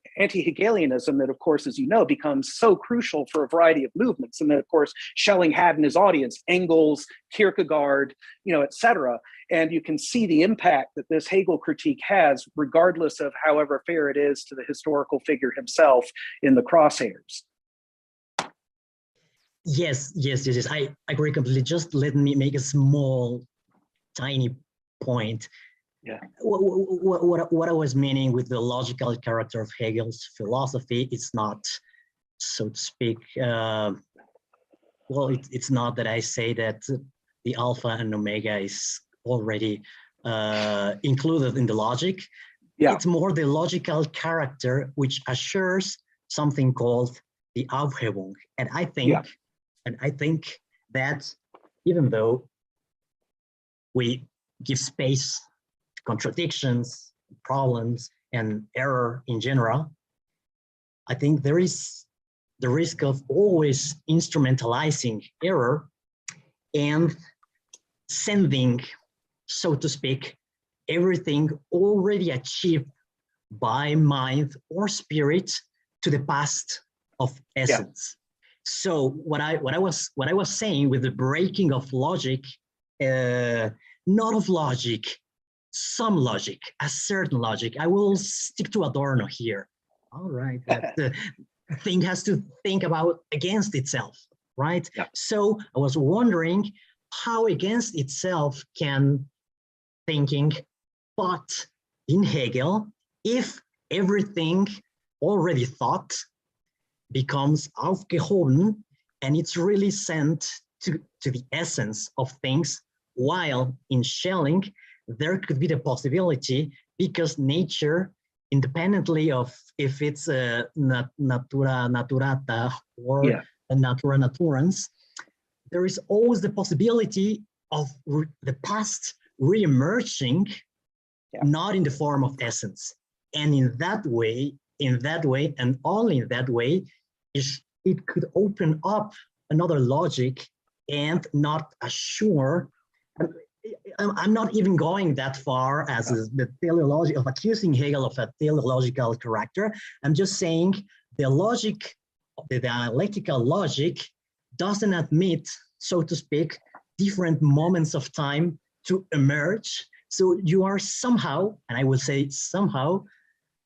that, of course, as you know, becomes so crucial for a variety of movements. And that, of course, Schelling had in his audience Engels, Kierkegaard, et cetera. And you can see the impact that this Hegel critique has, regardless of however fair it is to the historical figure himself in the crosshairs. Yes. I agree completely. Just let me make a small, tiny point. Yeah. What I was meaning with the logical character of Hegel's philosophy, it's not, so to speak, it's not that I say that the alpha and omega is already included in the logic. Yeah. It's more the logical character which assures something called the Aufhebung. And I think that even though we give space, contradictions, problems, and error in general, I think there is the risk of always instrumentalizing error and sending, so to speak, everything already achieved by mind or spirit to the past of essence. Yeah. So what I was saying with the breaking of logic, not of logic, some logic, a certain logic. I will stick to Adorno here. All right, that the thing has to think about against itself, right? Yeah. So I was wondering how against itself can thinking, but in Hegel, if everything already thought becomes aufgehoben and it's really sent to the essence of things, while in Schelling, there could be the possibility, because nature, independently of if it's a natura naturata or a natura naturans, there is always the possibility of the past re-emerging, not in the form of essence. And in that way, and only in that way, it could open up another logic and not assure. I'm not even going that far as the teleology of accusing Hegel of a teleological character. I'm just saying the logic, the dialectical logic, doesn't admit, so to speak, different moments of time to emerge. So you are somehow, and I will say somehow,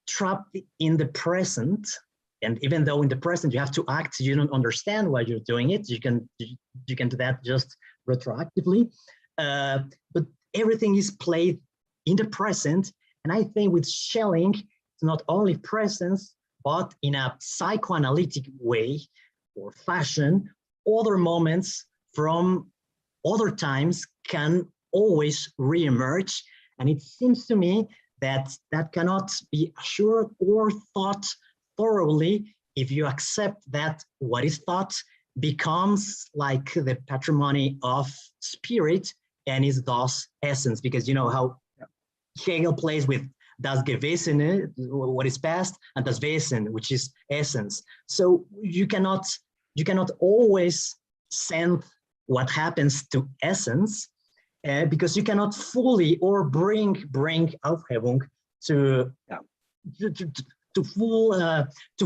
trapped in the present. And even though in the present you have to act, you don't understand why you're doing it. You can do that just retroactively. But everything is played in the present. And I think with Schelling, it's not only presence, but in a psychoanalytic way or fashion, other moments from other times can always re-emerge. And it seems to me that that cannot be assured or thought thoroughly if you accept that what is thought becomes like the patrimony of spirit and is thus essence, because you know how Hegel plays with das Gewesene, what is past, and das Wesen, which is essence. So you cannot always send what happens to essence, because you cannot fully or bring Aufhebung to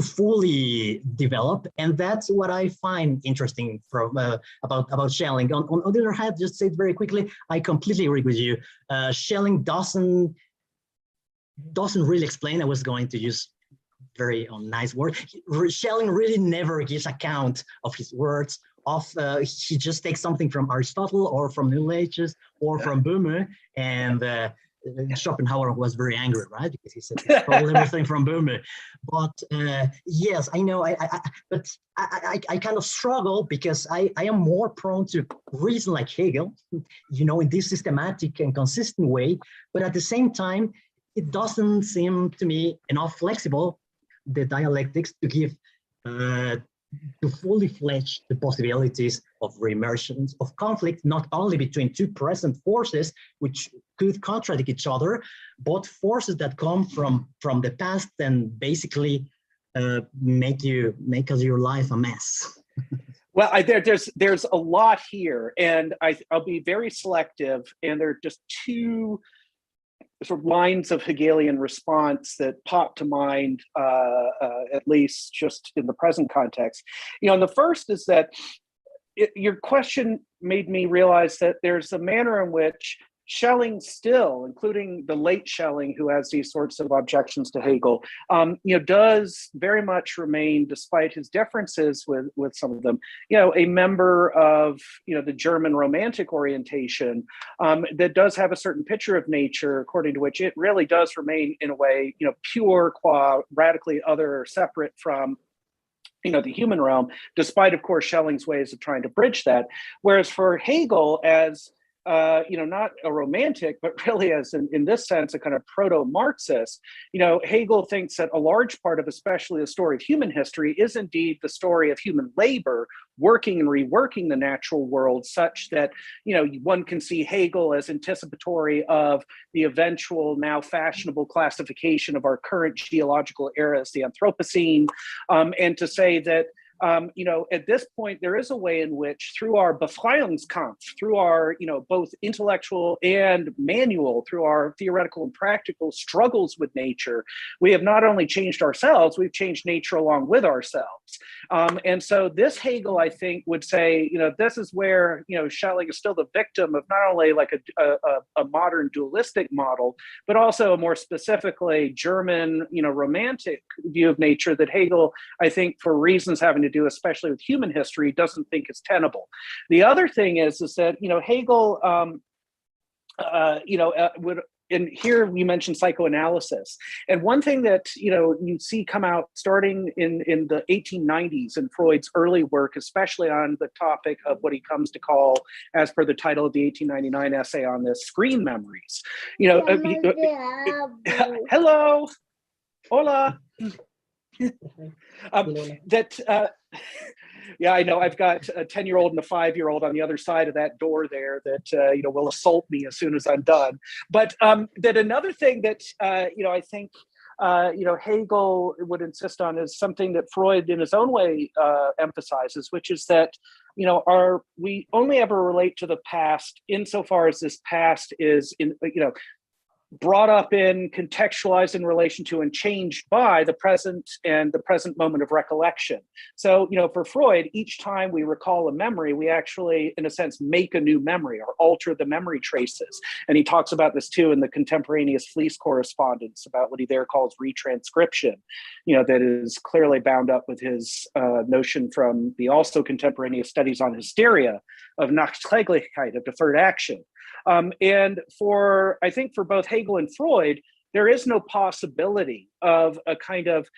fully develop, and that's what I find interesting from about Schelling. On the other hand, just say it very quickly, I completely agree with you. Schelling doesn't really explain. I was going to use very nice word. Schelling really never gives account of his words. He just takes something from Aristotle or from Middle Ages or from Böhme, and Schopenhauer was very angry, right? Because he said he stole everything from Böhme. But yes, I know. But I kind of struggle because I am more prone to reason like Hegel, in this systematic and consistent way. But at the same time, it doesn't seem to me enough flexible, the dialectics, to give to fully fledge the possibilities of reemergence of conflict, not only between two present forces which could contradict each other, but forces that come from the past and basically make your life a mess. Well, there's a lot here, and I'll be very selective, and there are just two sort of lines of Hegelian response that pop to mind, at least just in the present context. And the first is that your question made me realize that there's a manner in which Schelling still, including the late Schelling, who has these sorts of objections to Hegel, does very much remain, despite his differences with some of them, a member of, the German Romantic orientation that does have a certain picture of nature, according to which it really does remain, in a way, pure, qua radically other, separate from the human realm, despite, of course, Schelling's ways of trying to bridge that. Whereas for Hegel, as not a romantic, but really as in this sense, a kind of proto-Marxist, Hegel thinks that a large part of especially the story of human history is indeed the story of human labor, working and reworking the natural world, such that, one can see Hegel as anticipatory of the eventual now fashionable classification of our current geological era as the Anthropocene, and to say that at this point, there is a way in which, through our Befreiungskampf, through our, both intellectual and manual, through our theoretical and practical struggles with nature, we have not only changed ourselves, we've changed nature along with ourselves. And so this Hegel, I think, would say, this is where, Schelling is still the victim of not only like a modern dualistic model, but also a more specifically German, romantic view of nature that Hegel, I think, for reasons having to do, especially with human history, doesn't think is tenable. The other thing is that, Hegel, would, and here we mentioned psychoanalysis. And one thing that, you see come out starting in the 1890s in Freud's early work, especially on the topic of what he comes to call, as per the title of the 1899 essay on this, screen memories. Hello, hola. Yeah, I know. I've got a 10-year-old and a 5-year-old on the other side of that door there that, will assault me as soon as I'm done. But that another thing that, I think, Hegel would insist on is something that Freud in his own way emphasizes, which is that, we only ever relate to the past insofar as this past is brought up in, contextualized in relation to, and changed by the present and the present moment of recollection. So, for Freud, each time we recall a memory, we actually, in a sense, make a new memory or alter the memory traces. And he talks about this too in the contemporaneous Fleece correspondence about what he there calls retranscription, that is clearly bound up with his notion from the also contemporaneous studies on hysteria of Nachträglichkeit, of deferred action. And I think for both Hegel and Freud, there is no possibility of a kind of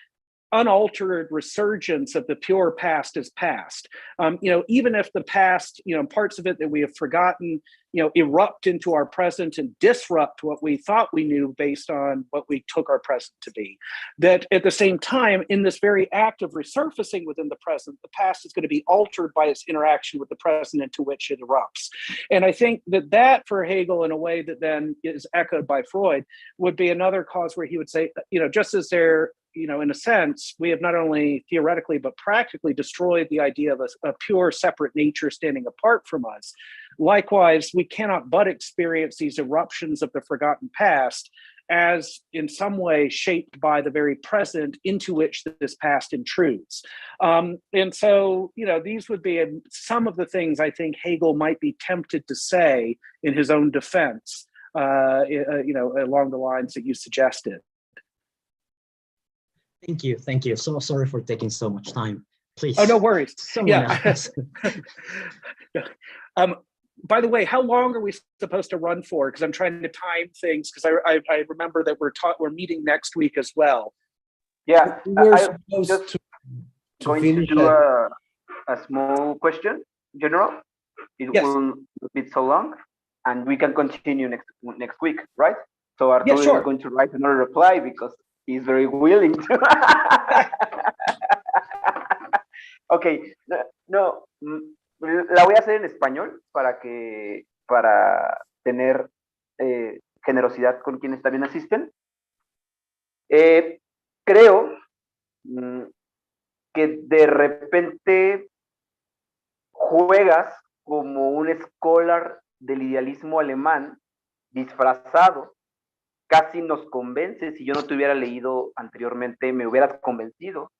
unaltered resurgence of the pure past as past. Even if the past, parts of it that we have forgotten, erupt into our present and disrupt what we thought we knew based on what we took our present to be. That at the same time, in this very act of resurfacing within the present, the past is going to be altered by its interaction with the present into which it erupts. And I think that for Hegel, in a way that then is echoed by Freud, would be another cause where he would say, just as there in a sense, we have not only theoretically but practically destroyed the idea of a pure separate nature standing apart from us. Likewise, we cannot but experience these eruptions of the forgotten past as in some way shaped by the very present into which this past intrudes. And so, these would be some of the things I think Hegel might be tempted to say in his own defense, along the lines that you suggested. Thank you. Thank you. So sorry for taking so much time. Please. Oh, no worries. Someone else. By the way, how long are we supposed to run for? Because I'm trying to time things, because I remember that we're meeting next week as well. Yeah, We're I supposed just to going to finish do at- a small question, General. It Yes. will not be so long, and we can continue next week, right? So Arturo Yeah, sure. is going to write another reply because he's very willing to. Ok, no, la voy a hacer en español para tener generosidad con quienes también asisten. Creo que de repente juegas como un scholar del idealismo alemán disfrazado, casi nos convence. Si yo no te hubiera leído anteriormente, me hubieras convencido.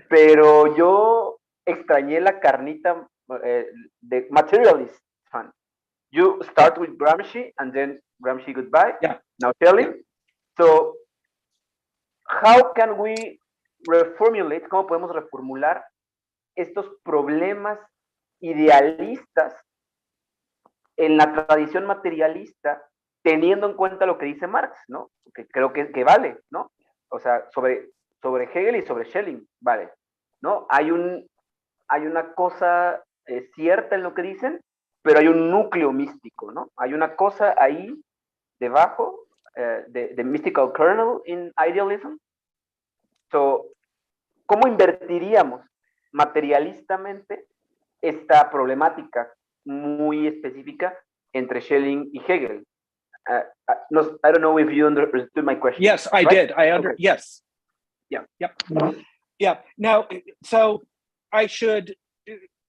Pero yo extrañé la carnita de materialist fan. You start with Gramsci and then Gramsci goodbye. Yeah. Now Shelley. So, how can we reformulate, cómo podemos reformular estos problemas idealistas en la tradición materialista, teniendo en cuenta lo que dice Marx, ¿no? Que creo que vale, ¿no? O sea, sobre Hegel y sobre Schelling, vale, ¿no? Hay una cosa cierta en lo que dicen, pero hay un núcleo místico, ¿no? Hay una cosa ahí debajo, the mystical kernel in idealism. So, ¿cómo invertiríamos materialistamente esta problemática muy específica entre Schelling y Hegel? No, I don't know if you understood my question. Yes, I right? did. Okay. Yes. Yeah. Yep. Yeah. Now, so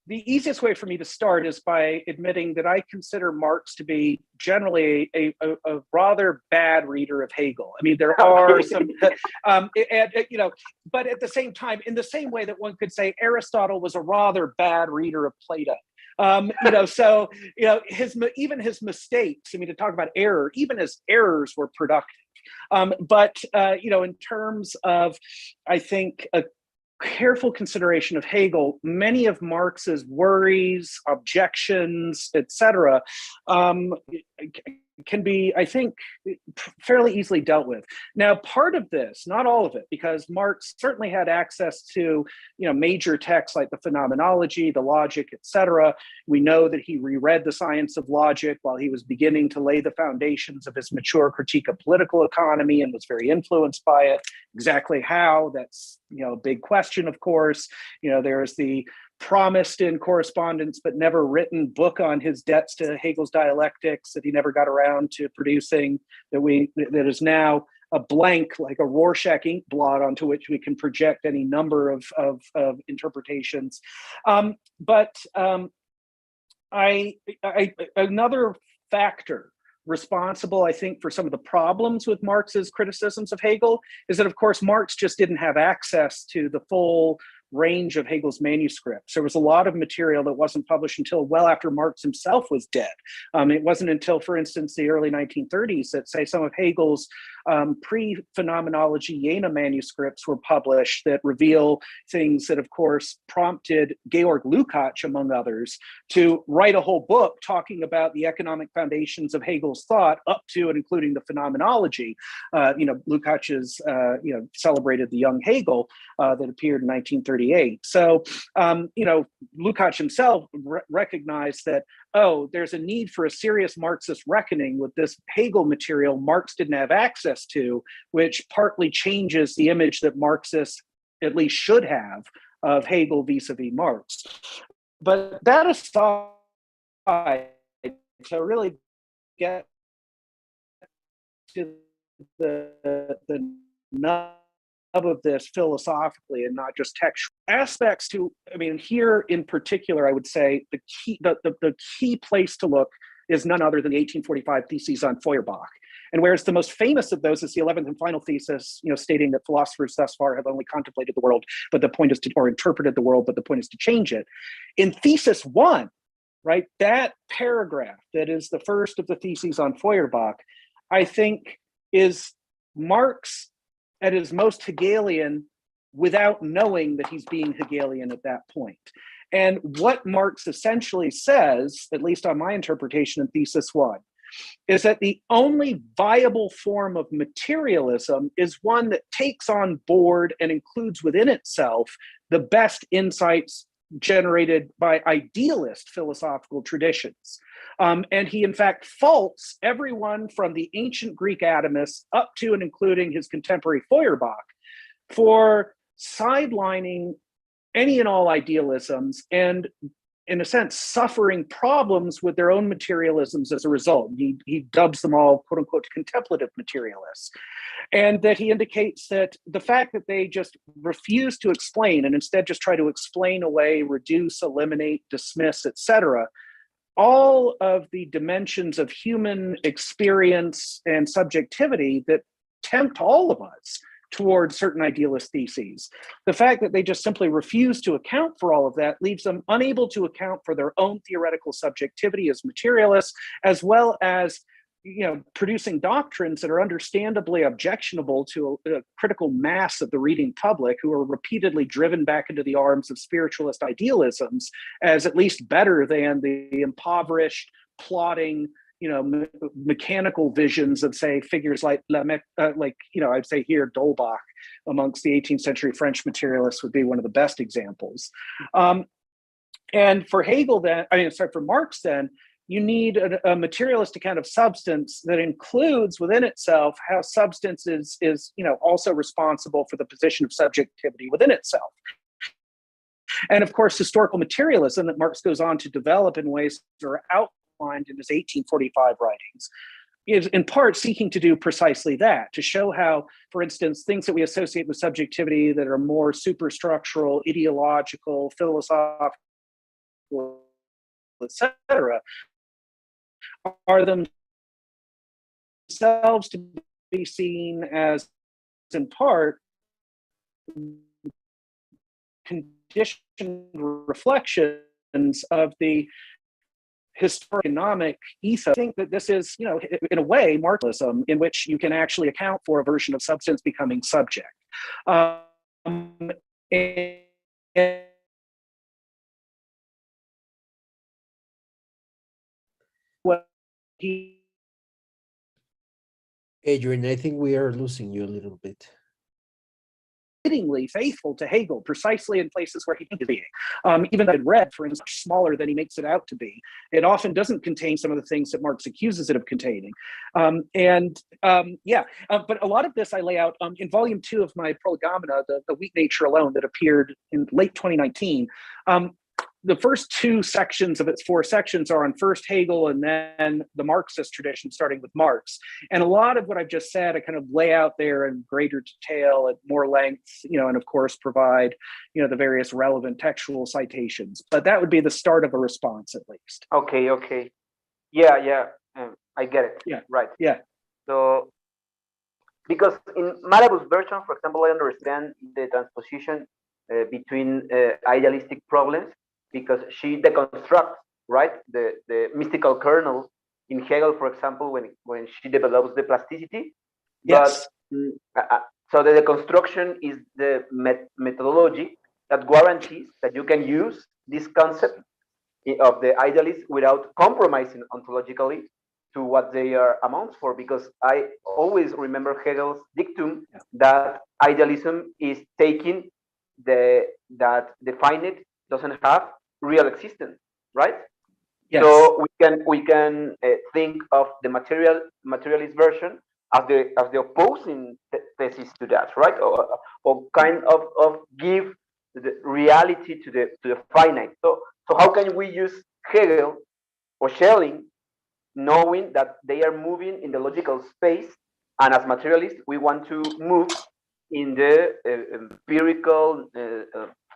the easiest way for me to start is by admitting that I consider Marx to be generally a rather bad reader of Hegel. I mean, there are some, but at the same time, in the same way that one could say Aristotle was a rather bad reader of Plato. Even his mistakes, I mean, to talk about error, even his errors were productive. But in terms of, I think, a careful consideration of Hegel, many of Marx's worries, objections, etc., can be, I think, fairly easily dealt with. Now, part of this, not all of it, because Marx certainly had access to, major texts like the Phenomenology, the Logic, etc. We know that he reread the Science of Logic while he was beginning to lay the foundations of his mature critique of political economy and was very influenced by it. Exactly how? That's, a big question, of course. There's the promised in correspondence but never written book on his debts to Hegel's dialectics that he never got around to producing, that is now a blank, like a Rorschach ink blot onto which we can project any number of interpretations. Another factor responsible, I think, for some of the problems with Marx's criticisms of Hegel is that, of course, Marx just didn't have access to the full range of Hegel's manuscripts. There was a lot of material that wasn't published until well after Marx himself was dead. It wasn't until, for instance, the early 1930s that, say, some of Hegel's pre-phenomenology Jena manuscripts were published that reveal things that, of course, prompted Georg Lukács, among others, to write a whole book talking about the economic foundations of Hegel's thought up to and including the phenomenology. Lukács celebrated the young Hegel that appeared in 1938. So, Lukács himself recognized that, there's a need for a serious Marxist reckoning with this Hegel material Marx didn't have access to, which partly changes the image that Marxists at least should have of Hegel vis-a-vis Marx. But that aside, to really get to the nut of this philosophically and not just textual aspects to, I mean, here in particular, I would say the key place to look is none other than the 1845 theses on Fuerbach. And whereas the most famous of those is the 11th and final thesis, stating that philosophers thus far have only contemplated the world, but the point is to, or interpreted the world, but the point is to change it. In thesis 1, right, that paragraph that is the first of the theses on Fuerbach, I think is Marx at his most Hegelian without knowing that he's being Hegelian at that point. And what Marx essentially says, at least on my interpretation in thesis 1, is that the only viable form of materialism is one that takes on board and includes within itself the best insights generated by idealist philosophical traditions. And he, in fact, faults everyone from the ancient Greek atomists up to and including his contemporary Feuerbach for sidelining any and all idealisms and, in a sense, suffering problems with their own materialisms as a result. He dubs them all, quote unquote, contemplative materialists. And that he indicates that the fact that they just refuse to explain and instead just try to explain away, reduce, eliminate, dismiss, etc., all of the dimensions of human experience and subjectivity that tempt all of us towards certain idealist theses. The fact that they just simply refuse to account for all of that leaves them unable to account for their own theoretical subjectivity as materialists, as well as producing doctrines that are understandably objectionable to a critical mass of the reading public, who are repeatedly driven back into the arms of spiritualist idealisms as at least better than the impoverished, plodding, mechanical visions of, say, figures like I'd say here D'Holbach amongst the 18th century French materialists would be one of the best examples. And for for Marx, then, you need a materialist account of substance that includes within itself how substance is also responsible for the position of subjectivity within itself. And of course, historical materialism that Marx goes on to develop in ways that are outlined in his 1845 writings is in part seeking to do precisely that, to show how, for instance, things that we associate with subjectivity that are more superstructural, ideological, philosophical, etc., are themselves to be seen as, in part, conditioned reflections of the historic economic ethos. I think that this is, in a way, Marxism, in which you can actually account for a version of substance becoming subject. Adrian, I think we are losing you a little bit. Fittingly faithful to Hegel, precisely in places where he thinks being. Even though it read, for instance, smaller than he makes it out to be, it often doesn't contain some of the things that Marx accuses it of containing. But a lot of this I lay out in volume 2 of my Prolegomena, the Weak Nature Alone, that appeared in late 2019. The first 2 sections of its 4 sections are on first Hegel and then the Marxist tradition, starting with Marx. And a lot of what I've just said, I kind of lay out there in greater detail at more length, and of course provide, the various relevant textual citations. But that would be the start of a response, at least. Okay. Yeah. I get it. Yeah. Right. Yeah. So, because in Marabou's version, for example, I understand the transposition between idealistic problems, because she deconstructs, right, the mystical kernel in Hegel, for example, when she develops the plasticity. Yes. But so the deconstruction is the methodology that guarantees that you can use this concept of the idealist without compromising ontologically to what they are amounts for. Because I always remember Hegel's dictum that idealism is taking that the finite doesn't have real existence, right? Yes. So we can think of the materialist version as the opposing thesis to that, right? Or kind of give the reality to the finite. So how can we use Hegel or Schelling, knowing that they are moving in the logical space, and as materialists we want to move in the empirical,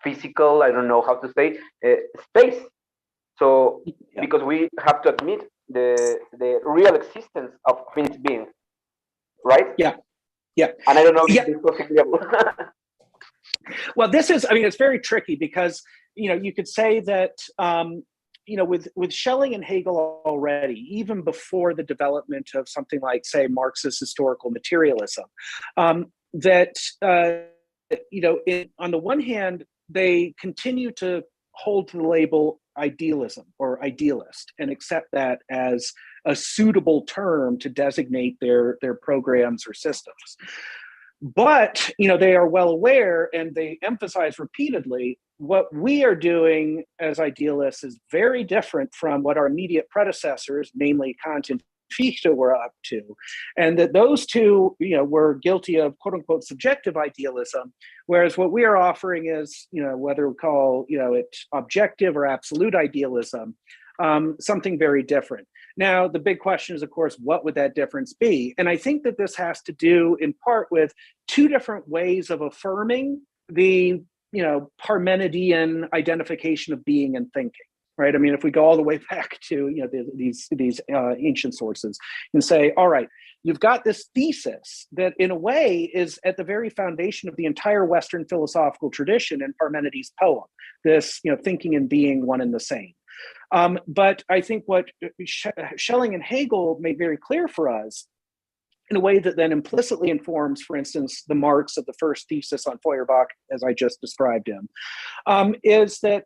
physical, I don't know how to say, space. So, because we have to admit the real existence of finite being, right? Yeah. Yeah. And I don't know if this was agreeable. Well, this is, I mean, it's very tricky because, you could say that, with Schelling and Hegel already, even before the development of something like, say, Marxist historical materialism, that, on the one hand, they continue to hold to the label idealism or idealist and accept that as a suitable term to designate their programs or systems. But, they are well aware, and they emphasize repeatedly, what we are doing as idealists is very different from what our immediate predecessors, namely Kant and Fichte, were up to. And that those two, were guilty of quote unquote subjective idealism, whereas what we are offering is, whether we call, it objective or absolute idealism, something very different. Now, the big question is, of course, what would that difference be? And I think that this has to do in part with two different ways of affirming the, Parmenidean identification of being and thinking, right? I mean, if we go all the way back to, these ancient sources and say, all right, you've got this thesis that in a way is at the very foundation of the entire Western philosophical tradition in Parmenides' poem, this, thinking and being one and the same. But I think what Schelling and Hegel made very clear for us, in a way that then implicitly informs, for instance, the marks of the first thesis on Fuerbach, as I just described him, is that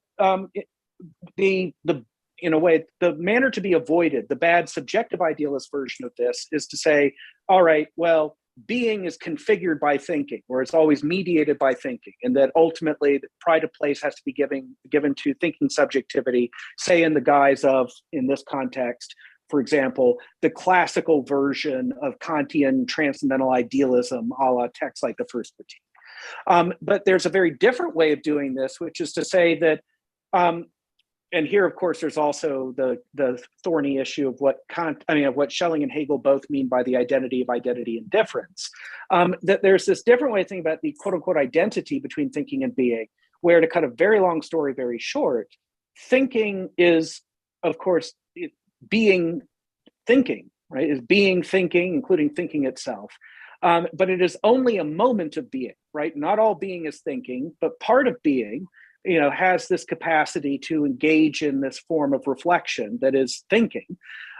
in a way, the manner to be avoided, the bad subjective idealist version of this, is to say, all right, well, being is configured by thinking, or it's always mediated by thinking, and that ultimately the pride of place has to be given to thinking subjectivity, say in the guise of, in this context, for example, the classical version of Kantian transcendental idealism, a la texts like the First Critique. But there's a very different way of doing this, which is to say that, and here, of course, there's also the thorny issue of what Schelling and Hegel both mean by the identity of identity and difference. That there's this different way of thinking about the quote unquote identity between thinking and being, where, to cut a very long story very short, thinking is, of course, being thinking, right? Is being thinking, including thinking itself. But it is only a moment of being, right? Not all being is thinking, but part of being, has this capacity to engage in this form of reflection that is thinking.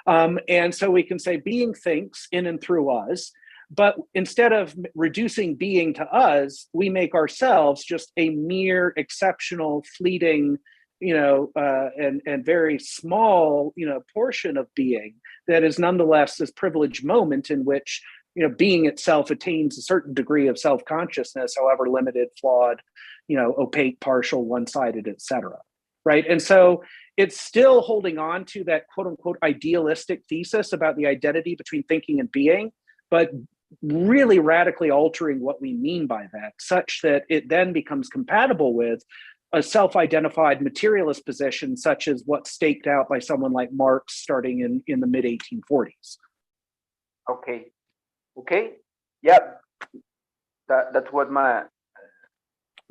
And so we can say being thinks in and through us, but instead of reducing being to us, we make ourselves just a mere exceptional, fleeting, and very small, portion of being that is nonetheless this privileged moment in which, being itself attains a certain degree of self-consciousness, however limited, flawed, opaque, partial, one-sided, etc. Right? And so it's still holding on to that quote unquote idealistic thesis about the identity between thinking and being, but really radically altering what we mean by that, such that it then becomes compatible with a self-identified materialist position, such as what's staked out by someone like Marx starting in the mid-1840s. Okay. Yeah, that's what my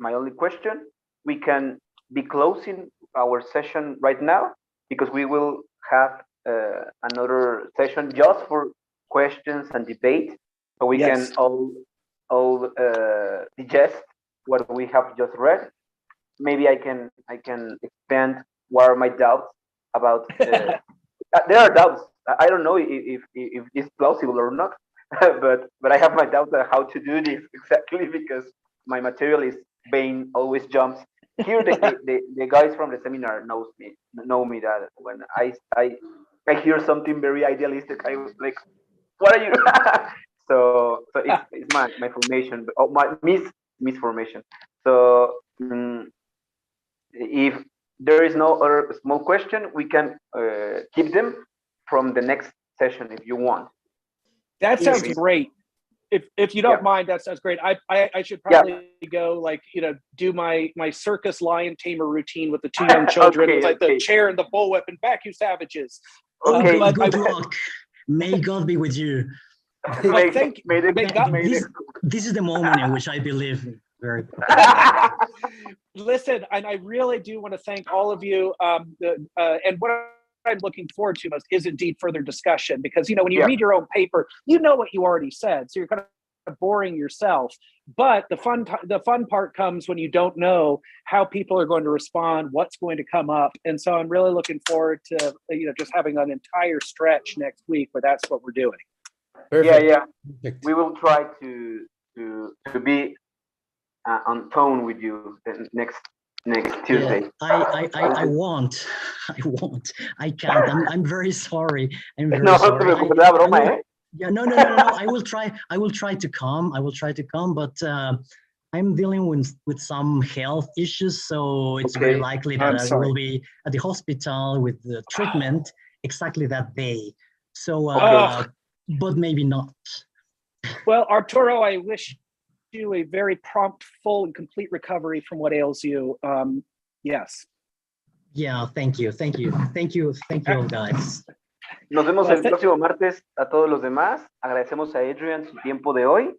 only question. We can be closing our session right now, because we will have another session just for questions and debate, so we can all digest what we have just read. Maybe I can expand what are my doubts about. There are doubts. I don't know if it's plausible or not, but I have my doubts on how to do this exactly, because my materialist vein always jumps. Here, the guys from the seminar know me that when I hear something very idealistic, I was like, "What are you?" so it's my formation, or my misformation. So if there is no other small question, we can keep them from the next session if you want. That sounds great. If you don't mind, that sounds great. I should probably go, do my circus lion tamer routine with the two young children, with the chair and the bullwhip, and back you savages. Good luck. May God be with you. Well, thank you. This is the moment in which I believe very. Listen, and I really do want to thank all of you. And what I'm looking forward to most is indeed further discussion, because, you know, when you read your own paper, you know what you already said, so you're kind of boring yourself. But the fun part comes when you don't know how people are going to respond, what's going to come up. And so I'm really looking forward to, you know, just having an entire stretch next week where that's what we're doing. Perfect. Yeah. Perfect. We will try to be on tone with you next Tuesday. Yeah, I won't. I can't. I'm very sorry. I'm very No, sorry. no te preocupes, era broma, ¿eh? Yeah, no. I will try to come, but I'm dealing with some health issues, so it's very likely that I will be at the hospital with the treatment exactly that day. So, but maybe not. Well, Arturo, I wish you a very prompt, full, and complete recovery from what ails you. Yes. Yeah, thank you, guys. Nos vemos el próximo martes a todos los demás. Agradecemos a Adrian su tiempo de hoy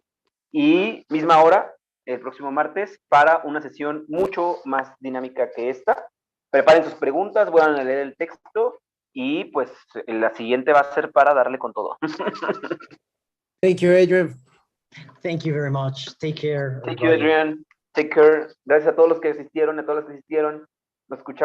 y misma hora el próximo martes para una sesión mucho más dinámica que esta. Preparen sus preguntas, vuelvan a leer el texto y pues la siguiente va a ser para darle con todo. Thank you, Adrian. Thank you very much. Take care. Thank you, Adrian. Take care. Gracias a todos los que asistieron, a todos los que asistieron. Nos escuchamos.